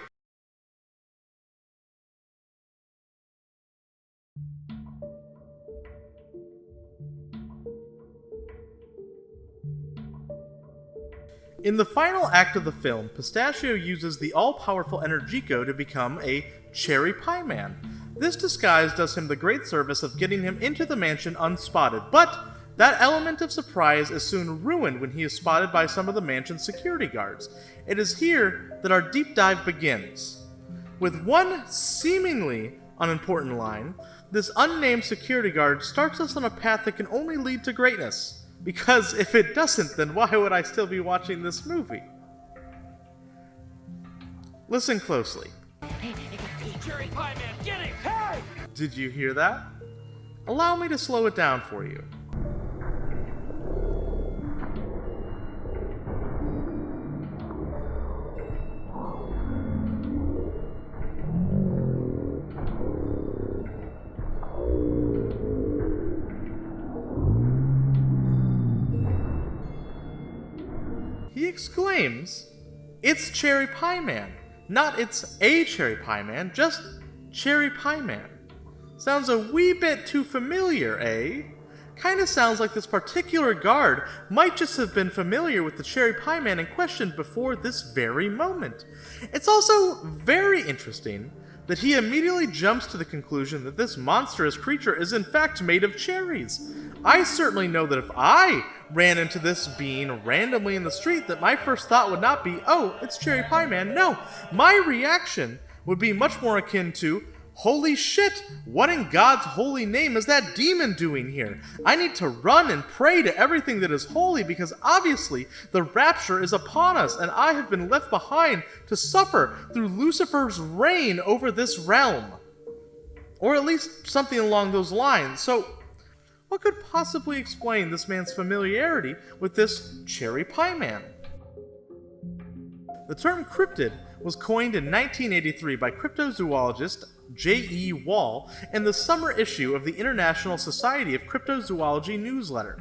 In the final act of the film, Pistachio uses the all-powerful Energico to become a Cherry Pie Man. This disguise does him the great service of getting him into the mansion unspotted, but that element of surprise is soon ruined when he is spotted by some of the mansion's security guards. It is here that our deep dive begins. With one seemingly unimportant line, this unnamed security guard starts us on a path that can only lead to greatness. Because if it doesn't, then why would I still be watching this movie? Listen closely. Cherry Pie Man, get him! Hey! Did you hear that? Allow me to slow it down for you. He exclaims, "It's Cherry Pie Man!" Not "it's a Cherry Pie Man," just Cherry Pie Man. Sounds a wee bit too familiar, eh? Kinda sounds like this particular guard might just have been familiar with the Cherry Pie Man in question before this very moment. It's also very interesting that he immediately jumps to the conclusion that this monstrous creature is in fact made of cherries. I certainly know that if I ran into this being randomly in the street, that my first thought would not be, "Oh, it's Cherry Pie Man." No, my reaction would be much more akin to, "Holy shit, what in God's holy name is that demon doing here? I need to run and pray to everything that is holy, because obviously the rapture is upon us and I have been left behind to suffer through Lucifer's reign over this realm." Or at least something along those lines. So, what could possibly explain this man's familiarity with this Cherry Pie Man? The term cryptid was coined in 1983 by cryptozoologist J.E. Wall in the summer issue of the International Society of Cryptozoology newsletter.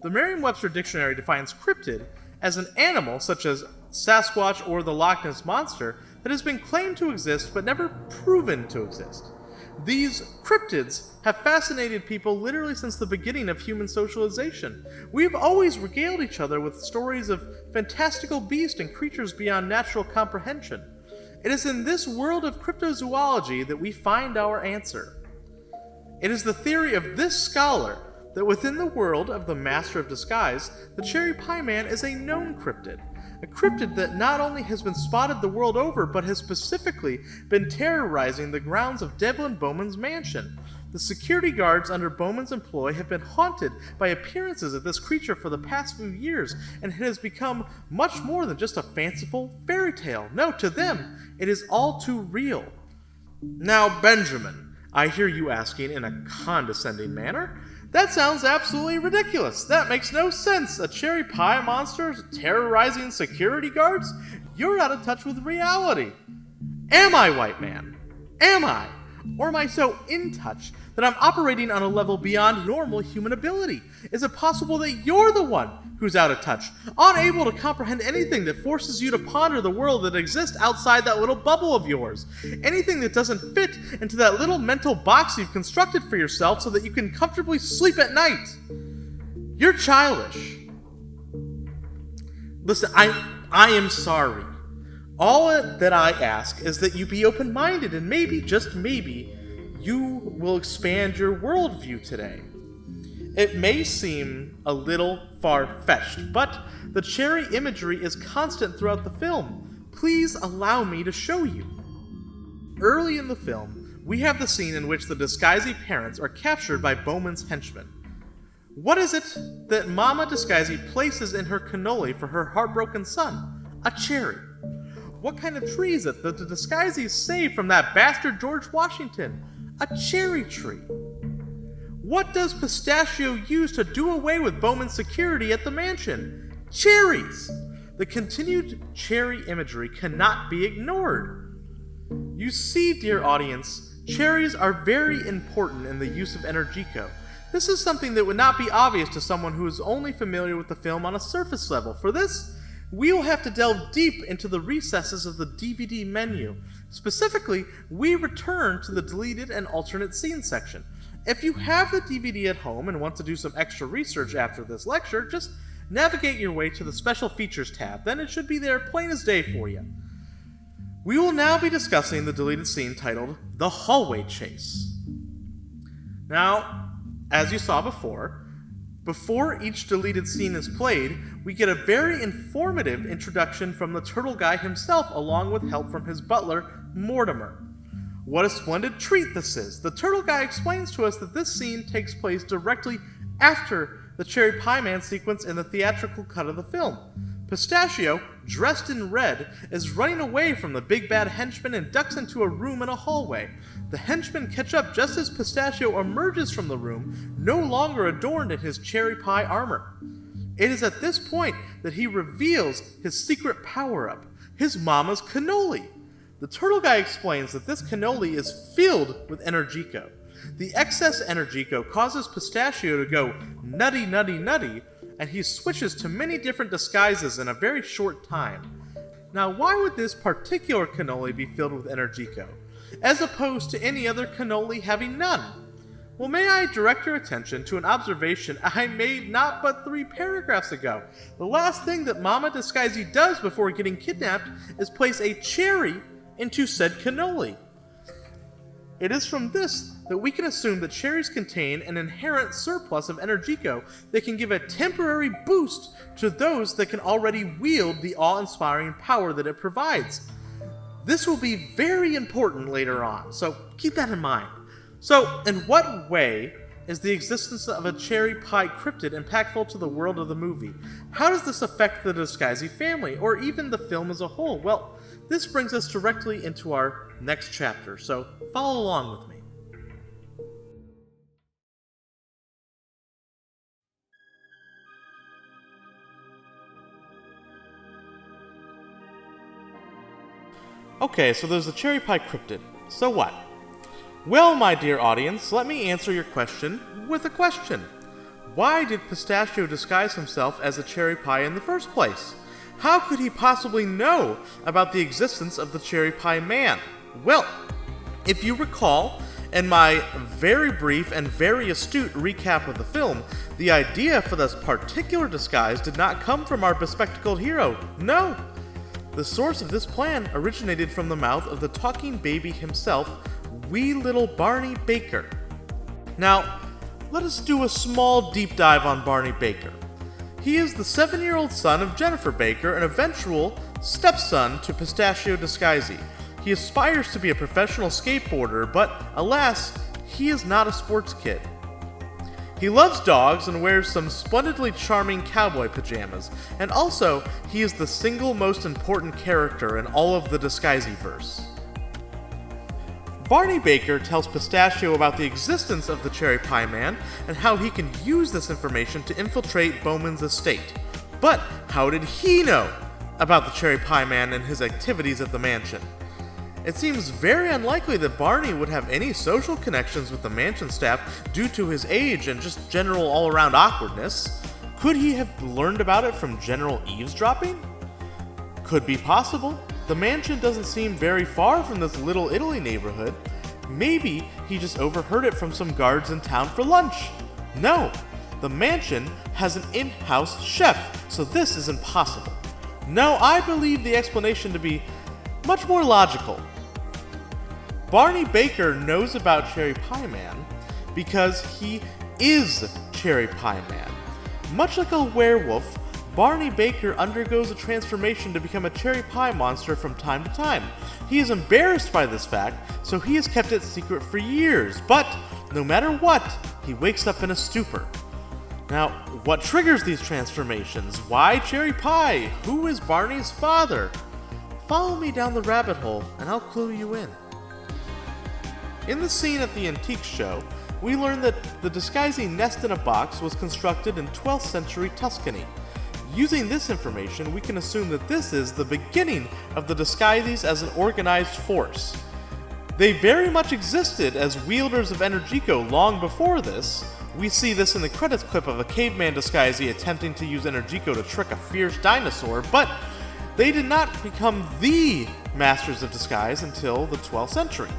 The Merriam-Webster Dictionary defines cryptid as an animal such as Sasquatch or the Loch Ness Monster that has been claimed to exist but never proven to exist. These cryptids have fascinated people literally since the beginning of human socialization. We've always regaled each other with stories of fantastical beasts and creatures beyond natural comprehension. It is in this world of cryptozoology that we find our answer. It is the theory of this scholar that within the world of the Master of Disguise, the Cherry Pie Man is a known cryptid. A cryptid that not only has been spotted the world over, but has specifically been terrorizing the grounds of Devlin Bowman's mansion. The security guards under Bowman's employ have been haunted by appearances of this creature for the past few years, and it has become much more than just a fanciful fairy tale. No, to them, it is all too real. Now, Benjamin, I hear you asking in a condescending manner, that sounds absolutely ridiculous. That makes no sense. A cherry pie monster terrorizing security guards? You're out of touch with reality. Am I, white man? Am I? Or am I so in touch that I'm operating on a level beyond normal human ability? Is it possible that you're the one who's out of touch, unable to comprehend anything that forces you to ponder the world that exists outside that little bubble of yours? Anything that doesn't fit into that little mental box you've constructed for yourself so that you can comfortably sleep at night? You're childish. Listen, I am sorry. All that I ask is that you be open-minded and maybe, just maybe, you will expand your worldview today. It may seem a little far-fetched, but the cherry imagery is constant throughout the film. Please allow me to show you. Early in the film, we have the scene in which the Disguisey parents are captured by Bowman's henchmen. What is it that Mama Disguisey places in her cannoli for her heartbroken son? A cherry. What kind of tree is it that the Disguiseys saved from that bastard George Washington? A cherry tree. What does Pistachio use to do away with Bowman's security at the mansion? Cherries! The continued cherry imagery cannot be ignored. You see, dear audience, cherries are very important in the use of Energico. This is something that would not be obvious to someone who is only familiar with the film on a surface level. For this, we will have to delve deep into the recesses of the DVD menu. Specifically, we return to the deleted and alternate scenes section. If you have the DVD at home and want to do some extra research after this lecture, just navigate your way to the Special Features tab, then it should be there plain as day for you. We will now be discussing the deleted scene titled The Hallway Chase. Now, as you saw before each deleted scene is played, we get a very informative introduction from the turtle guy himself, along with help from his butler, Mortimer. What a splendid treat this is! The turtle guy explains to us that this scene takes place directly after the Cherry Pie Man sequence in the theatrical cut of the film. Pistachio, dressed in red, is running away from the big bad henchman and ducks into a room in a hallway. The henchmen catch up just as Pistachio emerges from the room, no longer adorned in his cherry pie armor. It is at this point that he reveals his secret power-up, his mama's cannoli. The turtle guy explains that this cannoli is filled with Energico. The excess Energico causes Pistachio to go nutty, nutty, nutty, and he switches to many different disguises in a very short time. Now, why would this particular cannoli be filled with Energico, as opposed to any other cannoli having none? Well, may I direct your attention to an observation I made not but 3 paragraphs ago. The last thing that Mama Disguisey does before getting kidnapped is place a cherry into said cannoli. It is from this that we can assume that cherries contain an inherent surplus of Energico that can give a temporary boost to those that can already wield the awe-inspiring power that it provides. This will be very important later on, so keep that in mind. So, in what way is the existence of a cherry pie cryptid impactful to the world of the movie? How does this affect the Disguisey family, or even the film as a whole? Well, this brings us directly into our next chapter, so follow along with me. Okay, so there's the cherry pie cryptid. So what? Well, my dear audience, let me answer your question with a question. Why did Pistachio disguise himself as a cherry pie in the first place? How could he possibly know about the existence of the Cherry Pie Man? Well, if you recall, in my very brief and very astute recap of the film, the idea for this particular disguise did not come from our bespectacled hero. No! The source of this plan originated from the mouth of the talking baby himself, wee little Barney Baker. Now, let us do a small deep dive on Barney Baker. He is the 7-year-old son of Jennifer Baker, an eventual stepson to Pistachio Disguisey. He aspires to be a professional skateboarder, but alas, he is not a sports kid. He loves dogs and wears some splendidly charming cowboy pajamas, and also, he is the single most important character in all of the Disguisey-verse. Barney Baker tells Pistachio about the existence of the Cherry Pie Man and how he can use this information to infiltrate Bowman's estate. But how did he know about the Cherry Pie Man and his activities at the mansion? It seems very unlikely that Barney would have any social connections with the mansion staff due to his age and just general all-around awkwardness. Could he have learned about it from general eavesdropping? Could be possible. The mansion doesn't seem very far from this Little Italy neighborhood. Maybe he just overheard it from some guards in town for lunch. No, the mansion has an in-house chef, so this is impossible. No, I believe the explanation to be much more logical. Barney Baker knows about Cherry Pie Man because he is Cherry Pie Man. Much like a werewolf, Barney Baker undergoes a transformation to become a cherry pie monster from time to time. He is embarrassed by this fact, so he has kept it secret for years, but no matter what, he wakes up in a stupor. Now, what triggers these transformations? Why cherry pie? Who is Barney's father? Follow me down the rabbit hole, and I'll clue you in. In the scene at the antique show, we learn that the Disguisey nest in a box was constructed in 12th century Tuscany. Using this information, we can assume that this is the beginning of the Disguiseys as an organized force. They very much existed as wielders of Energico long before this. We see this in the credits clip of a caveman Disguisey attempting to use Energico to trick a fierce dinosaur, but they did not become the masters of disguise until the 12th century.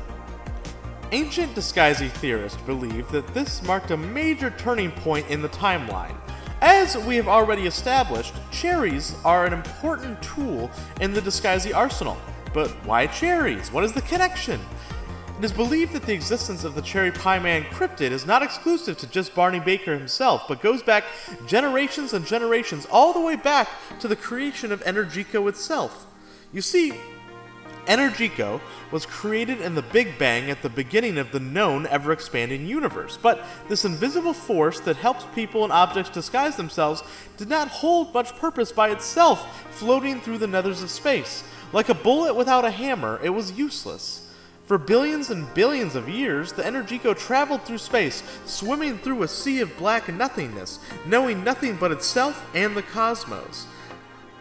Ancient Disguisey theorists believe that this marked a major turning point in the timeline. As we have already established, cherries are an important tool in the Disguisey arsenal. But why cherries? What is the connection? It is believed that the existence of the Cherry Pie Man cryptid is not exclusive to just Barney Baker himself, but goes back generations and generations, all the way back to the creation of Energico itself. You see, Energico was created in the Big Bang at the beginning of the known ever-expanding universe, but this invisible force that helps people and objects disguise themselves did not hold much purpose by itself, floating through the nethers of space. Like a bullet without a hammer, it was useless. For billions and billions of years, the Energico traveled through space, swimming through a sea of black nothingness, knowing nothing but itself and the cosmos.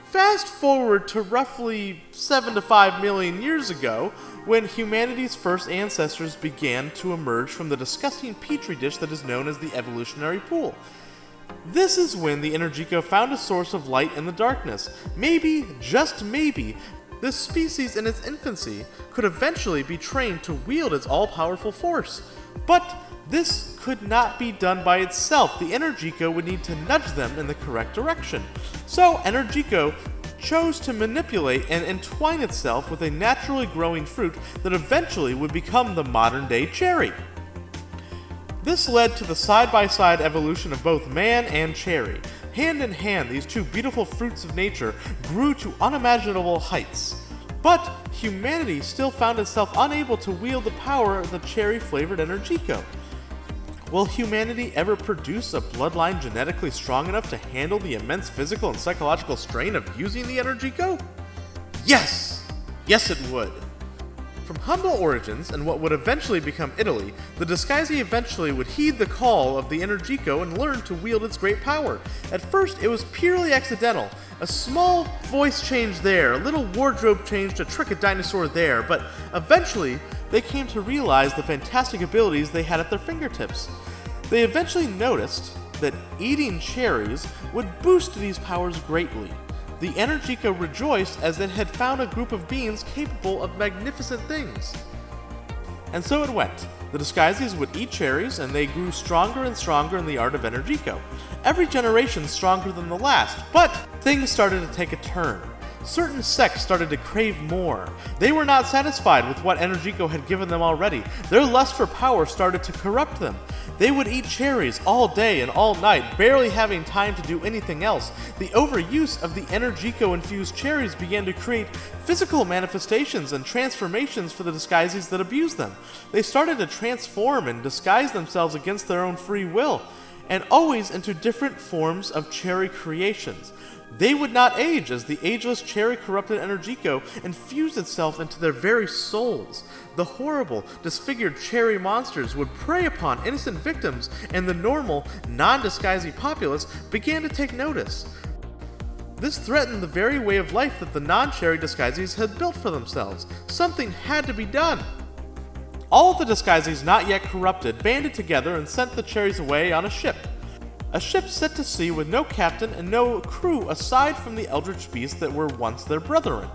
Fast forward to roughly 7 to 5 million years ago, when humanity's first ancestors began to emerge from the disgusting petri dish that is known as the evolutionary pool. This is when the Energico found a source of light in the darkness. Maybe, just maybe, this species in its infancy could eventually be trained to wield its all-powerful force. But this could not be done by itself. The Energico would need to nudge them in the correct direction. So Energico chose to manipulate and entwine itself with a naturally growing fruit that eventually would become the modern-day cherry. This led to the side-by-side evolution of both man and cherry. Hand in hand, these two beautiful fruits of nature grew to unimaginable heights. But humanity still found itself unable to wield the power of the cherry-flavored Energico. Will humanity ever produce a bloodline genetically strong enough to handle the immense physical and psychological strain of using the Energico? Yes! Yes, it would. From humble origins and what would eventually become Italy, the Disguisey eventually would heed the call of the Energico and learn to wield its great power. At first, it was purely accidental. A small voice change there, a little wardrobe change to trick a dinosaur there, but eventually, they came to realize the fantastic abilities they had at their fingertips. They eventually noticed that eating cherries would boost these powers greatly. The Energico rejoiced as it had found a group of beings capable of magnificent things. And so it went. The Disguiseys would eat cherries, and they grew stronger and stronger in the art of Energico. Every generation stronger than the last, but things started to take a turn. certain sects started to crave more. They were not satisfied with what Energico had given them already. Their lust for power started to corrupt them. They would eat cherries all day and all night, barely having time to do anything else. The overuse of the Energico-infused cherries began to create physical manifestations and transformations for the disguises that abused them. They started to transform and disguise themselves against their own free will, and always into different forms of cherry creations. They would not age, as the ageless cherry-corrupted Energico infused itself into their very souls. The horrible, disfigured cherry monsters would prey upon innocent victims, and the normal, non-disguising populace began to take notice. This threatened the very way of life that the non-cherry disguises had built for themselves. Something had to be done. All of the disguises not yet corrupted banded together and sent the cherries away on a ship. A ship set to sea with no captain and no crew aside from the eldritch beasts that were once their brethren.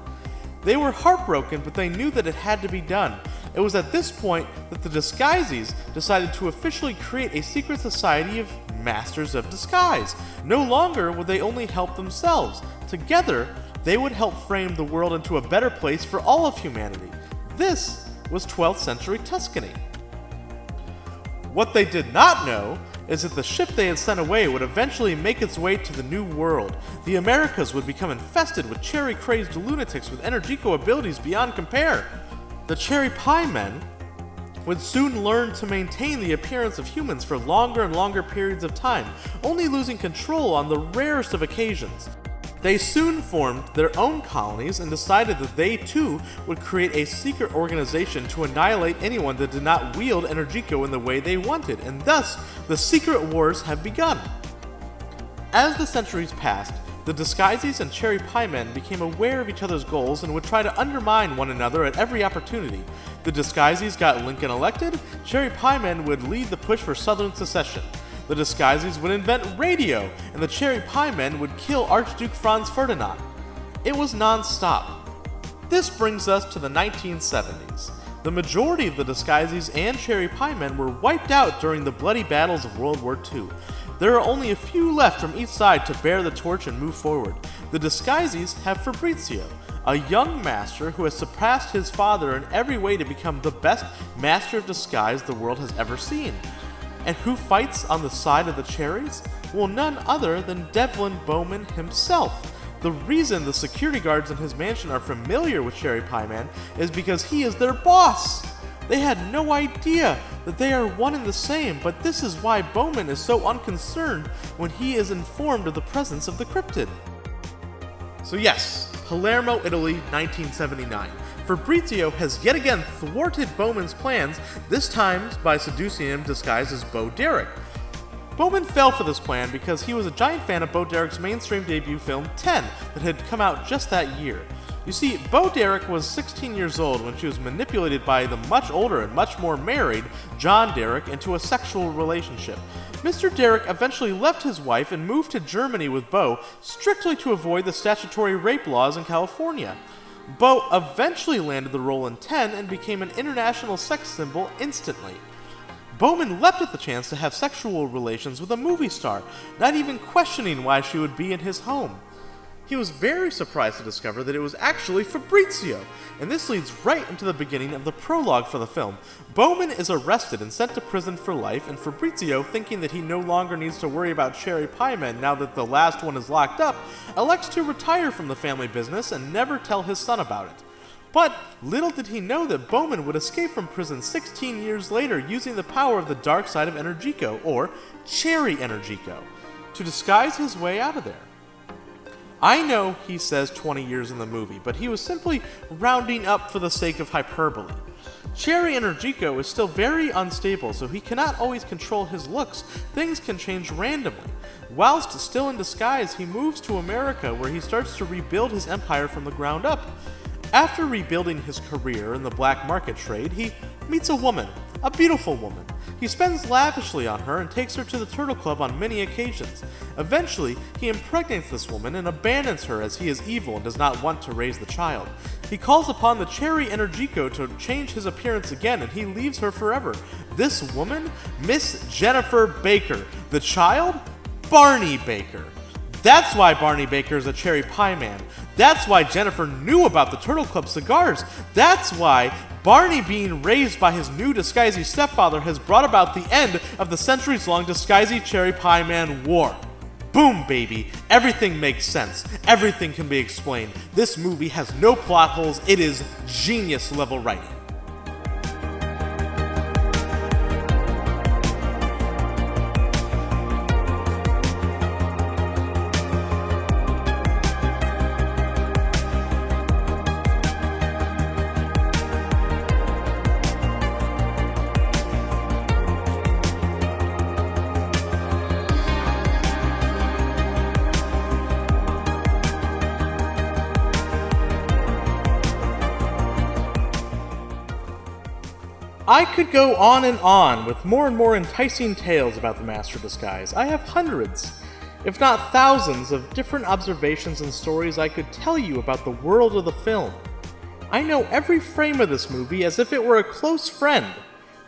They were heartbroken, but they knew that it had to be done. It was at this point that the disguises decided to officially create a secret society of Masters of Disguise. No longer would they only help themselves. Together, they would help frame the world into a better place for all of humanity. This was 12th century Tuscany. What they did not know is that the ship they had sent away would eventually make its way to the New World. The Americas would become infested with cherry-crazed lunatics with Energico abilities beyond compare. The Cherry Pie Men would soon learn to maintain the appearance of humans for longer and longer periods of time, only losing control on the rarest of occasions. They soon formed their own colonies and decided that they too would create a secret organization to annihilate anyone that did not wield Energico in the way they wanted, and thus the secret wars have begun. As the centuries passed, the Disguises and Cherry Pie Men became aware of each other's goals and would try to undermine one another at every opportunity. The Disguises got Lincoln elected, Cherry Pie Men would lead the push for Southern secession. The Disguises would invent radio, and the Cherry Pie Men would kill Archduke Franz Ferdinand. It was non-stop. This brings us to the 1970s. The majority of the Disguises and Cherry Pie Men were wiped out during the bloody battles of World War II. There are only a few left from each side to bear the torch and move forward. The Disguises have Fabrizio, a young master who has surpassed his father in every way to become the best master of disguise the world has ever seen. And who fights on the side of the cherries? Well, none other than Devlin Bowman himself. The reason the security guards in his mansion are familiar with Cherry Pie Man is because he is their boss. They had no idea that they are one and the same, but this is why Bowman is so unconcerned when he is informed of the presence of the cryptid. So yes, Palermo, Italy, 1979. Fabrizio has yet again thwarted Bowman's plans, this time by seducing him disguised as Bo Derek. Bowman fell for this plan because he was a giant fan of Bo Derek's mainstream debut film 10 that had come out just that year. You see, Bo Derek was 16 years old when she was manipulated by the much older and much more married John Derek into a sexual relationship. Mr. Derek eventually left his wife and moved to Germany with Bo, strictly to avoid the statutory rape laws in California. Bo eventually landed the role in 10 and became an international sex symbol instantly. Bowman leapt at the chance to have sexual relations with a movie star, not even questioning why she would be in his home. He was very surprised to discover that it was actually Fabrizio, and this leads right into the beginning of the prologue for the film. Bowman is arrested and sent to prison for life, and Fabrizio, thinking that he no longer needs to worry about Cherry Pie Men now that the last one is locked up, elects to retire from the family business and never tell his son about it. But little did he know that Bowman would escape from prison 16 years later using the power of the dark side of Energico, or Cherry Energico, to disguise his way out of there. I know he says 20 years in the movie, but he was simply rounding up for the sake of hyperbole. Cherry Energico is still very unstable, so he cannot always control his looks. Things can change randomly. Whilst still in disguise, he moves to America, where he starts to rebuild his empire from the ground up. After rebuilding his career in the black market trade, he meets a woman, a beautiful woman. He spends lavishly on her and takes her to the Turtle Club on many occasions. Eventually, he impregnates this woman and abandons her as he is evil and does not want to raise the child. He calls upon the Cherry Energico to change his appearance again, and he leaves her forever. This woman? Miss Jennifer Baker. The child? Barney Baker. That's why Barney Baker is a Cherry Pie Man. That's why Jennifer knew about the Turtle Club cigars. That's why Barney being raised by his new disguisey stepfather has brought about the end of the centuries-long disguisey Cherry Pie Man War. Boom, baby. Everything makes sense. Everything can be explained. This movie has no plot holes. It is genius-level writing. I could go on and on with more and more enticing tales about the Master of Disguise. I have hundreds, if not thousands, of different observations and stories I could tell you about the world of the film. I know every frame of this movie as if it were a close friend.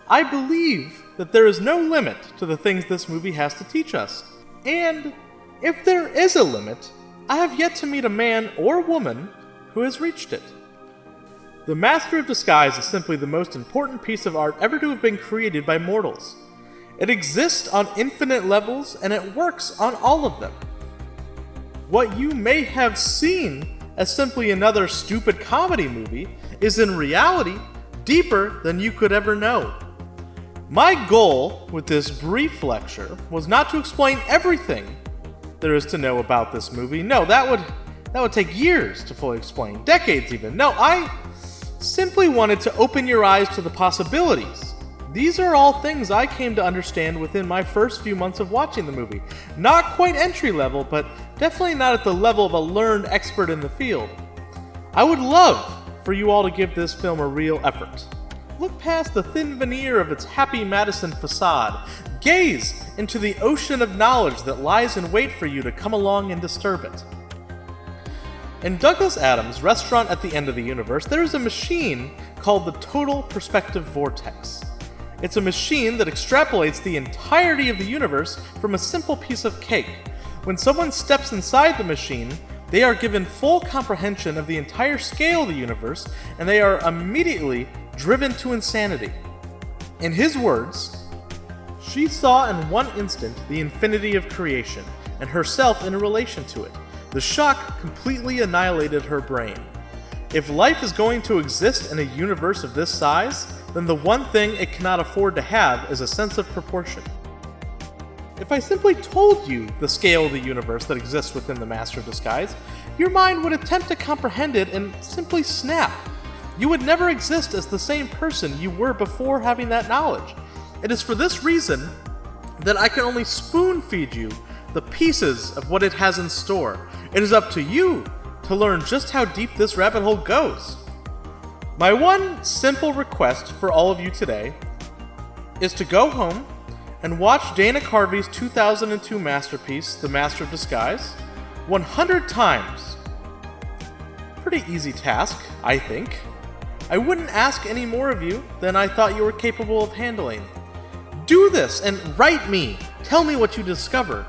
I believe that there is no limit to the things this movie has to teach us. And if there is a limit, I have yet to meet a man or woman who has reached it. The Master of Disguise is simply the most important piece of art ever to have been created by mortals. It exists on infinite levels, and it works on all of them. What you may have seen as simply another stupid comedy movie is in reality deeper than you could ever know. My goal with this brief lecture was not to explain everything there is to know about this movie. No, that would take years to fully explain, decades even. No, I simply wanted to open your eyes to the possibilities. These are all things I came to understand within my first few months of watching the movie. Not quite entry level, but definitely not at the level of a learned expert in the field. I would love for you all to give this film a real effort. Look past the thin veneer of its Happy Madison facade. Gaze into the ocean of knowledge that lies in wait for you to come along and disturb it. In Douglas Adams' Restaurant at the End of the Universe, there is a machine called the Total Perspective Vortex. It's a machine that extrapolates the entirety of the universe from a simple piece of cake. When someone steps inside the machine, they are given full comprehension of the entire scale of the universe, and they are immediately driven to insanity. In his words, she saw in one instant the infinity of creation, and herself in relation to it. The shock completely annihilated her brain. If life is going to exist in a universe of this size, then the one thing it cannot afford to have is a sense of proportion. If I simply told you the scale of the universe that exists within the Master of Disguise, your mind would attempt to comprehend it and simply snap. You would never exist as the same person you were before having that knowledge. It is for this reason that I can only spoon-feed you the pieces of what it has in store. It is up to you to learn just how deep this rabbit hole goes. My one simple request for all of you today is to go home and watch Dana Carvey's 2002 masterpiece, The Master of Disguise, 100 times. Pretty easy task, I think. I wouldn't ask any more of you than I thought you were capable of handling. Do this and write me. Tell me what you discover.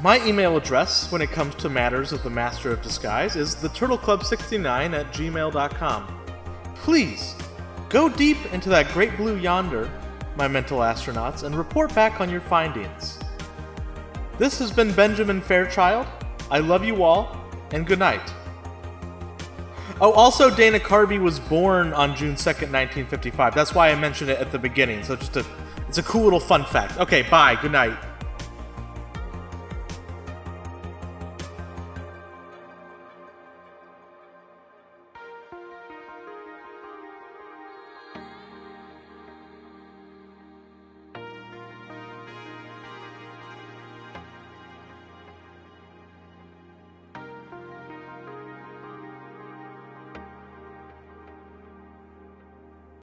My email address when it comes to matters of the Master of Disguise is theturtleclub69@gmail.com. Please, go deep into that great blue yonder, my mental astronauts, and report back on your findings. This has been Benjamin Fairchild. I love you all, and good night. Oh, also Dana Carvey was born on June 2nd, 1955. That's why I mentioned it at the beginning, so it's a cool little fun fact. Okay, bye, good night.